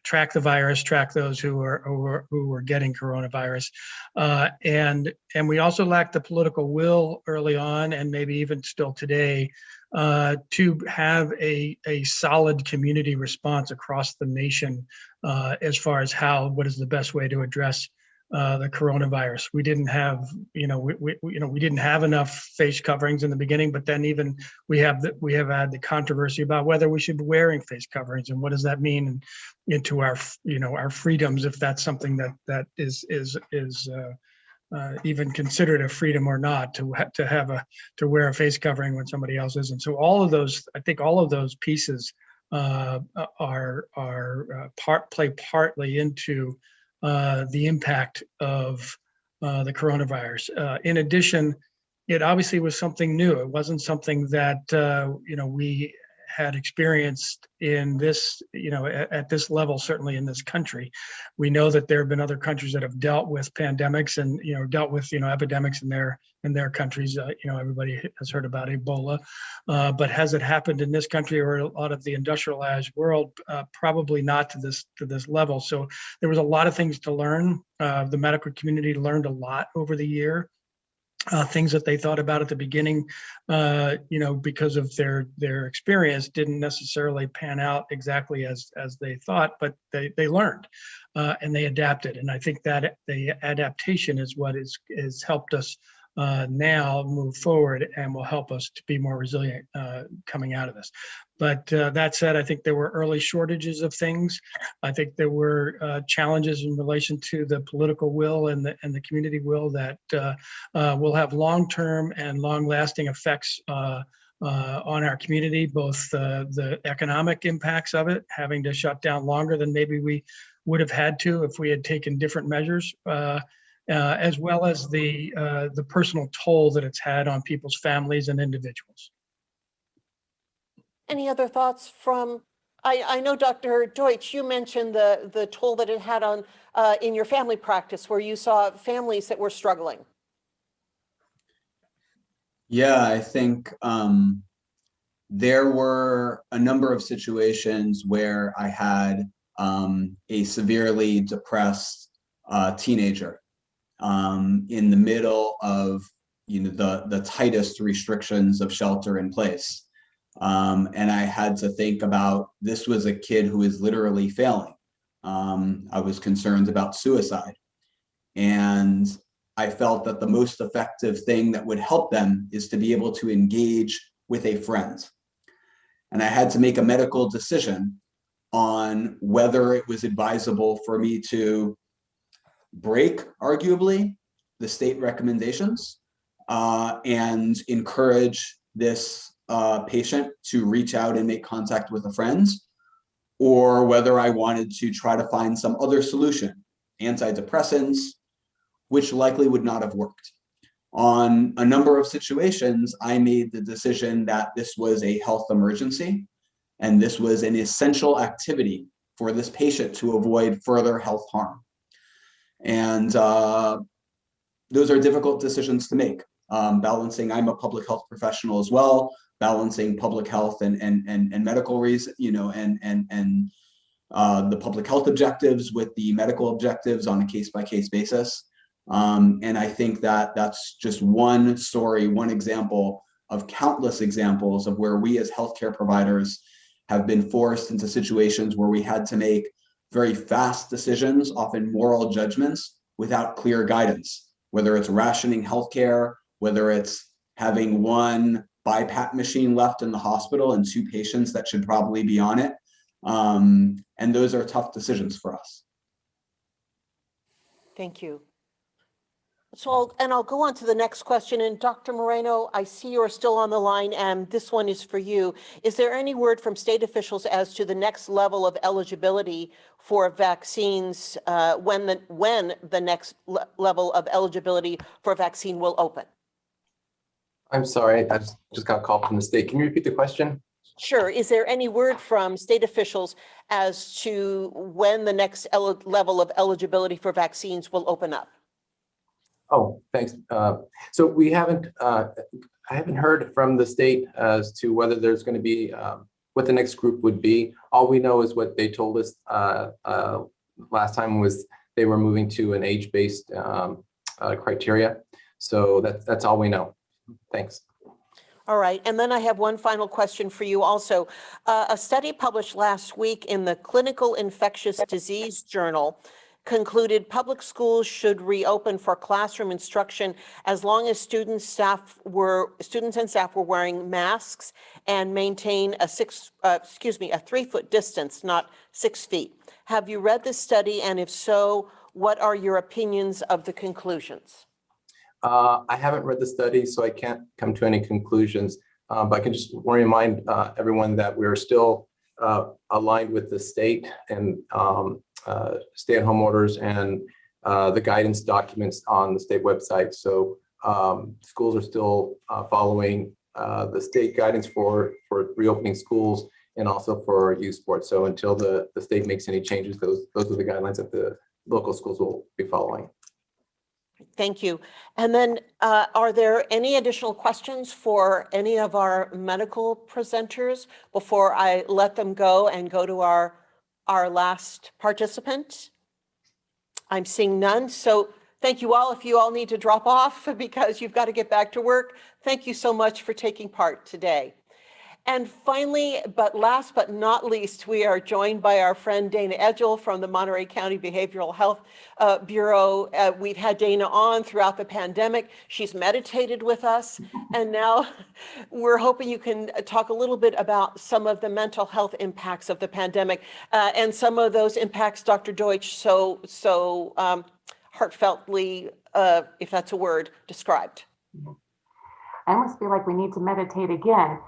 track the virus, track those who were getting coronavirus, and we also lacked the political will early on, and maybe even still today, to have a solid community response across the nation as far as what is the best way to address the coronavirus. We didn't have, we didn't have enough face coverings in the beginning, but then even we have had the controversy about whether we should be wearing face coverings and what does that mean into our freedoms, if that's something that is even considered a freedom or not, to wear a face covering when somebody else isn't. So all of those, I think all of those pieces play partly into the impact of the coronavirus. In addition, it obviously was something new. It wasn't something that we had experienced in this, at this level, certainly in this country. We know that there have been other countries that have dealt with pandemics and dealt with epidemics in their countries. Everybody has heard about Ebola, but has it happened in this country or a lot of the industrialized world? Probably not to this level. So there was a lot of things to learn. The medical community learned a lot over the year. Things that they thought about at the beginning, because of their experience, didn't necessarily pan out exactly as they thought, but they learned and they adapted. And I think that the adaptation is what is helped us now move forward and will help us to be more resilient coming out of this. But that said, I think there were early shortages of things. I think there were challenges in relation to the political will and the community will that will have long-term and long-lasting effects on our community, both the economic impacts of it, having to shut down longer than maybe we would have had to if we had taken different measures, as well as the personal toll that it's had on people's families and individuals. Any other thoughts from, I know Dr. Deutsch, you mentioned the toll that it had on in your family practice where you saw families that were struggling. Yeah, I think there were a number of situations where I had a severely depressed teenager in the middle of the tightest restrictions of shelter in place. And I had to think about, this was a kid who is literally failing. I was concerned about suicide. And I felt that the most effective thing that would help them is to be able to engage with a friend. And I had to make a medical decision on whether it was advisable for me to break, arguably, the state recommendations and encourage this patient to reach out and make contact with a friend, or whether I wanted to try to find some other solution, antidepressants, which likely would not have worked. On a number of situations, I made the decision that this was a health emergency and this was an essential activity for this patient to avoid further health harm. And those are difficult decisions to make. Balancing, I'm a public health professional as well, balancing public health and medical reasons, and the public health objectives with the medical objectives on a case-by-case basis. And I think that that's just one story, one example of countless examples of where we as healthcare providers have been forced into situations where we had to make very fast decisions, often moral judgments, without clear guidance, whether it's rationing healthcare, whether it's having one BiPAP machine left in the hospital and 2 patients that should probably be on it. And those are tough decisions for us. Thank you. So I'll go on to the next question. And Dr. Moreno, I see you're still on the line, and this one is for you. Is there any word from state officials as to the next level of eligibility for vaccines, when the next level of eligibility for a vaccine will open? I'm sorry, I just got a call from the state. Can you repeat the question? Sure. Is there any word from state officials as to when the next level of eligibility for vaccines will open up? Oh, thanks. So we haven't, I haven't heard from the state as to whether there's going to be, what the next group would be. All we know is what they told us last time was they were moving to an age-based criteria. So that's all we know. Thanks. All right. And then I have one final question for you also. A study published last week in the Clinical Infectious Disease Journal concluded public schools should reopen for classroom instruction as long as students and staff were wearing masks and maintain a 3-foot distance, not 6 feet. Have you read this study? And if so, what are your opinions of the conclusions? I haven't read the study, so I can't come to any conclusions, but I can just remind everyone that we're still aligned with the state and stay-at-home orders and the guidance documents on the state website. So schools are still following the state guidance for reopening schools and also for youth sports. So until the state makes any changes, those are the guidelines that the local schools will be following. Thank you. And then are there any additional questions for any of our medical presenters before I let them go and go to our last participant? I'm seeing none. So thank you all. If you all need to drop off because you've got to get back to work, thank you so much for taking part today. And finally, but last but not least, we are joined by our friend Dana Edgell from the Monterey County Behavioral Health Bureau. We've had Dana on throughout the pandemic. She's meditated with us. And now we're hoping you can talk a little bit about some of the mental health impacts of the pandemic and some of those impacts Dr. Deutsch so heartfeltly, if that's a word, described. I almost feel like we need to meditate again.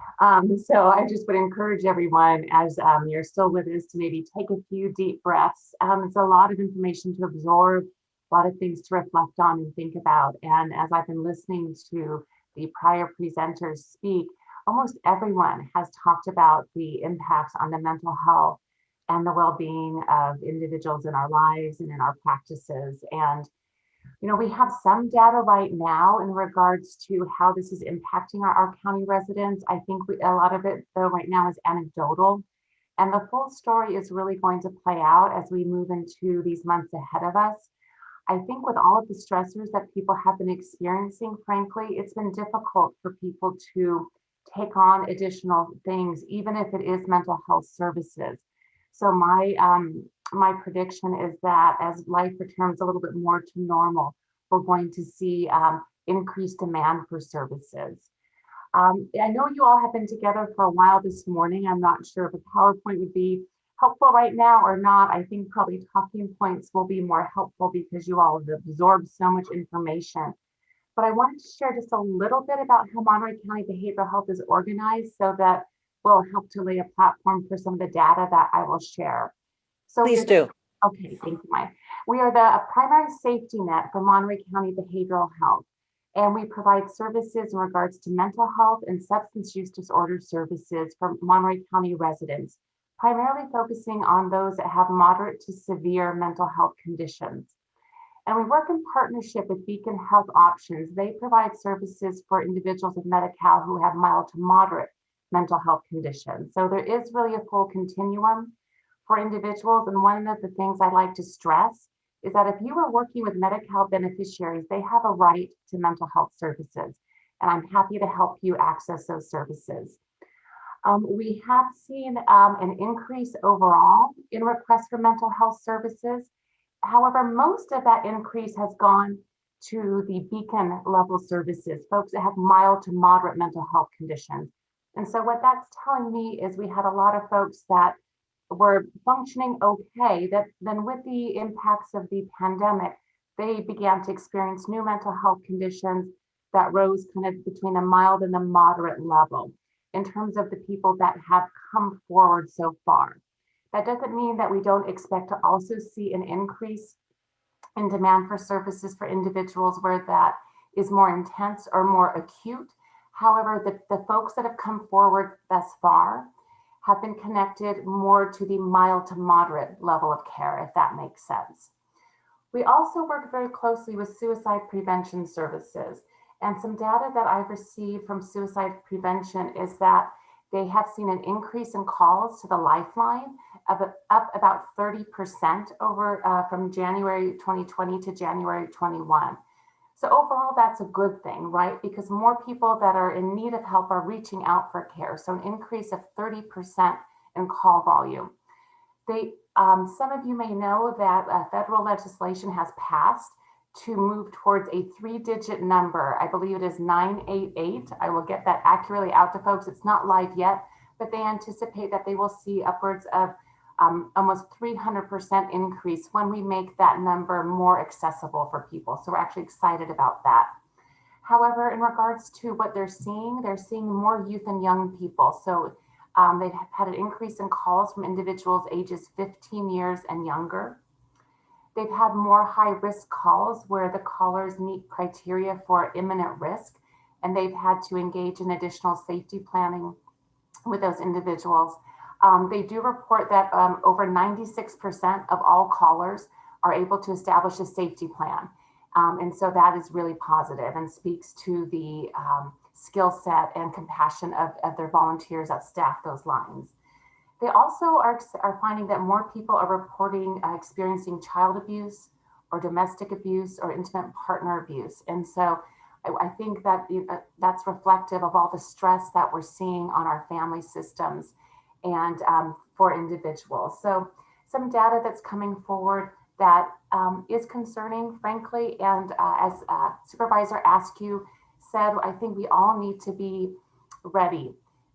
So I just would encourage everyone, as you're still with us, to maybe take a few deep breaths. It's a lot of information to absorb, a lot of things to reflect on and think about. And as I've been listening to the prior presenters speak, almost everyone has talked about the impacts on the mental health and the well-being of individuals in our lives and in our practices. And you know, we have some data right now in regards to how this is impacting our county residents. I think a lot of it, though, right now is anecdotal. And the full story is really going to play out as we move into these months ahead of us. I think with all of the stressors that people have been experiencing, frankly, it's been difficult for people to take on additional things, even if it is mental health services. So my prediction is that as life returns a little bit more to normal, we're going to see increased demand for services. I know you all have been together for a while this morning. I'm not sure if a PowerPoint would be helpful right now or not. I think probably talking points will be more helpful because you all have absorbed so much information. But I wanted to share just a little bit about how Monterey County Behavioral Health is organized so that will help to lay a platform for some of the data that I will share. So please do. Okay, thank you, Mike. We are the primary safety net for Monterey County Behavioral Health, and we provide services in regards to mental health and substance use disorder services for Monterey County residents, primarily focusing on those that have moderate to severe mental health conditions. And we work in partnership with Beacon Health Options. They provide services for individuals with Medi-Cal who have mild to moderate mental health conditions. So there is really a full continuum for individuals. And one of the things I like to stress is that if you are working with Medi-Cal beneficiaries, they have a right to mental health services. And I'm happy to help you access those services. We have seen an increase overall in requests for mental health services. However, most of that increase has gone to the Beacon level services, folks that have mild to moderate mental health conditions. And so what that's telling me is we had a lot of folks that were functioning okay, that then with the impacts of the pandemic, they began to experience new mental health conditions that rose kind of between the mild and the moderate level in terms of the people that have come forward so far. That doesn't mean that we don't expect to also see an increase in demand for services for individuals where that is more intense or more acute. However, the folks that have come forward thus far have been connected more to the mild to moderate level of care, if that makes sense. We also work very closely with suicide prevention services. And some data that I've received from suicide prevention is that they have seen an increase in calls to the Lifeline of up about 30% over from January 2020 to January 21. So overall, that's a good thing, right? Because more people that are in need of help are reaching out for care. So an increase of 30% in call volume. Some of you may know that federal legislation has passed to move towards a 3-digit number. I believe it is 988. I will get that accurately out to folks. It's not live yet, but they anticipate that they will see upwards of almost 300% increase when we make that number more accessible for people. So we're actually excited about that. However, in regards to what they're seeing more youth and young people. So They've had an increase in calls from individuals ages 15 years and younger. They've had more high-risk calls where the callers meet criteria for imminent risk, and they've had to engage in additional safety planning with those individuals. They do report that over 96% of all callers are able to establish a safety plan. And so that is really positive and speaks to the skill set and compassion of their volunteers that staff those lines. They also are finding that more people are reporting experiencing child abuse or domestic abuse or intimate partner abuse. And so I think that that's reflective of all the stress that we're seeing on our family systems and for individuals. So some data that's coming forward that is concerning, frankly, and as Supervisor Askew said, I think we all need to be ready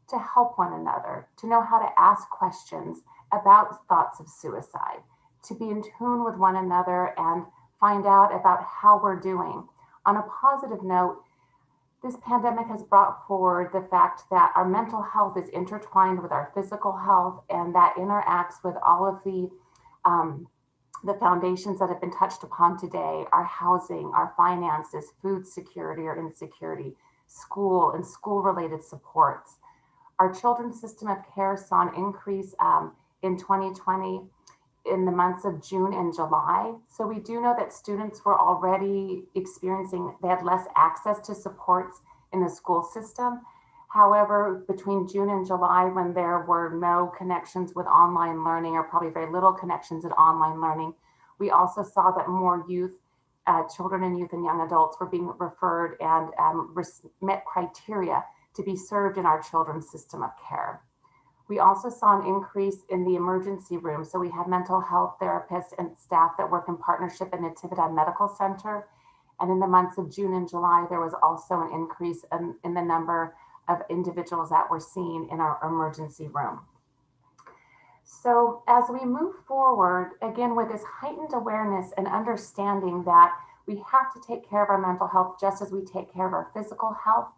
to help one another, to know how to ask questions about thoughts of suicide, to be in tune with one another and find out about how we're doing. On a positive note, this pandemic has brought forward the fact that our mental health is intertwined with our physical health, and that interacts with all of the foundations that have been touched upon today: our housing, our finances, food security or insecurity, school and school-related supports. Our children's system of care saw an increase in 2020 in the months of June and July. So we do know that students were already experiencing, they had less access to supports in the school system. However, between June and July, when there were no connections with online learning, or probably very little connections with online learning, we also saw that more youth, children and youth and young adults were being referred and met criteria to be served in our children's system of care. We also saw an increase in the emergency room. So we have mental health therapists and staff that work in partnership in Natividad Medical Center. And in the months of June and July, there was also an increase in the number of individuals that were seen in our emergency room. So as we move forward, again, with this heightened awareness and understanding that we have to take care of our mental health just as we take care of our physical health,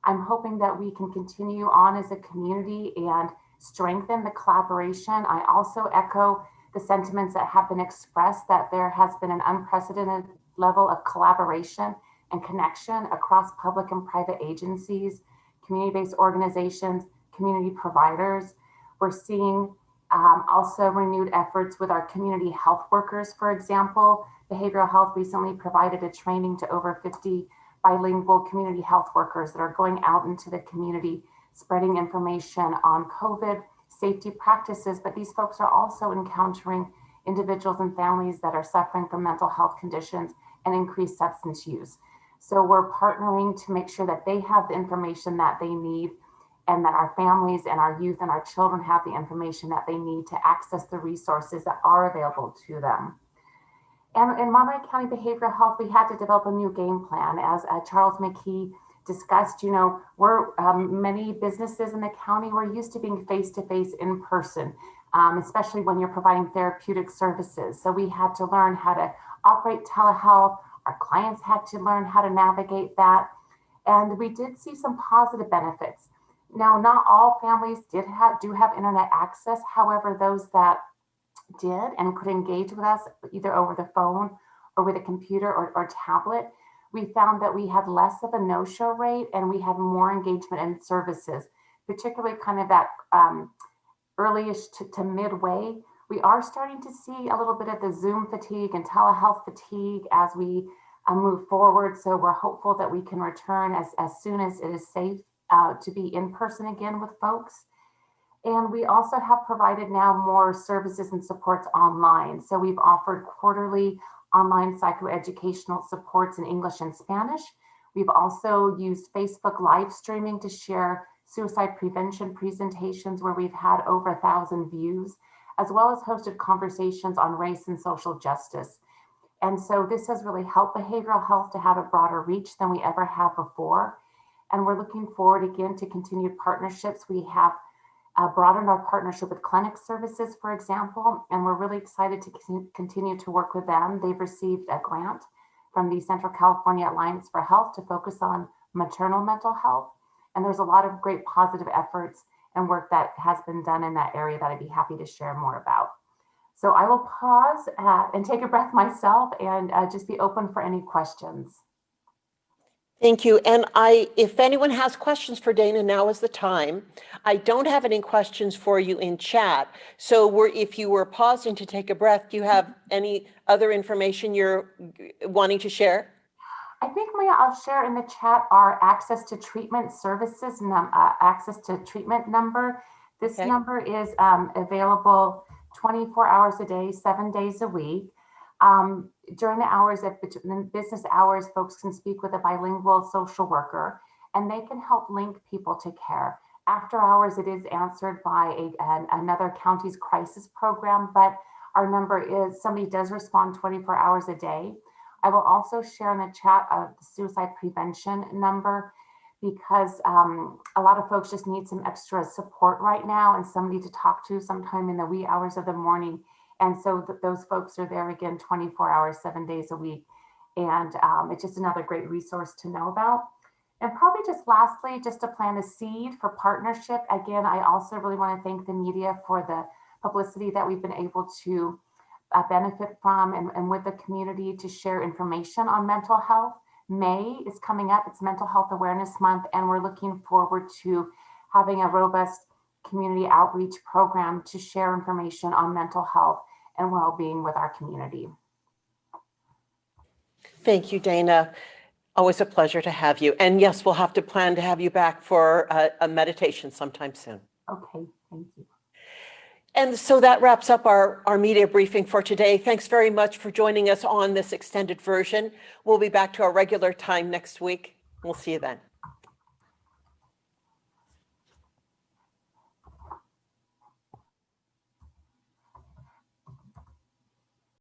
I'm hoping that we can continue on as a community and strengthen the collaboration. I also echo the sentiments that have been expressed that there has been an unprecedented level of collaboration and connection across public and private agencies, community-based organizations, community providers. We're seeing also renewed efforts with our community health workers. For example, behavioral health recently provided a training to over 50 bilingual community health workers that are going out into the community, spreading information on COVID safety practices, but these folks are also encountering individuals and families that are suffering from mental health conditions and increased substance use. So we're partnering to make sure that they have the information that they need, and that our families and our youth and our children have the information that they need to access the resources that are available to them. And in Monterey County Behavioral Health, we had to develop a new game plan. As Charles McKee discussed, many businesses in the county were used to being face-to-face in person, especially when you're providing therapeutic services. So we had to learn how to operate telehealth. Our clients had to learn how to navigate that. And we did see some positive benefits. Now, not all families do have internet access. However, those that did and could engage with us either over the phone or with a computer or tablet, we found that we had less of a no-show rate and we had more engagement in services, particularly kind of that early-ish to midway. We are starting to see a little bit of the Zoom fatigue and telehealth fatigue as we move forward. So we're hopeful that we can return as soon as it is safe to be in person again with folks. And we also have provided now more services and supports online. So we've offered quarterly online psychoeducational supports in English and Spanish. We've also used Facebook live streaming to share suicide prevention presentations where we've had over 1,000 views, as well as hosted conversations on race and social justice. And so this has really helped behavioral health to have a broader reach than we ever have before. And we're looking forward again to continued partnerships. We have broadened our partnership with clinic services, for example, and we're really excited to continue to work with them. They've received a grant from the Central California Alliance for Health to focus on maternal mental health. And there's a lot of great positive efforts and work that has been done in that area that I'd be happy to share more about. So I will pause and take a breath myself and just be open for any questions. Thank you. And if anyone has questions for Dana, now is the time. I don't have any questions for you in chat. So if you were pausing to take a breath, do you have any other information you're wanting to share? I think, Maya, I'll share in the chat our access to treatment services, access to treatment number. This number is available 24 hours a day, 7 days a week. During the hours of business hours, folks can speak with a bilingual social worker, and they can help link people to care. After hours, it is answered by another county's crisis program, but our number is, somebody does respond 24 hours a day. I will also share in the chat the suicide prevention number, because a lot of folks just need some extra support right now and somebody to talk to sometime in the wee hours of the morning. And so those folks are there again, 24 hours, 7 days a week. And it's just another great resource to know about. And probably just lastly, just to plant a seed for partnership. Again, I also really want to thank the media for the publicity that we've been able to benefit from and with the community to share information on mental health. May is coming up, it's Mental Health Awareness Month, and we're looking forward to having a robust community outreach program to share information on mental health and well-being with our community. Thank you, Dana. Always a pleasure to have you. And yes, we'll have to plan to have you back for a meditation sometime soon. Okay, thank you. And so that wraps up our media briefing for today. Thanks very much for joining us on this extended version. We'll be back to our regular time next week. We'll see you then.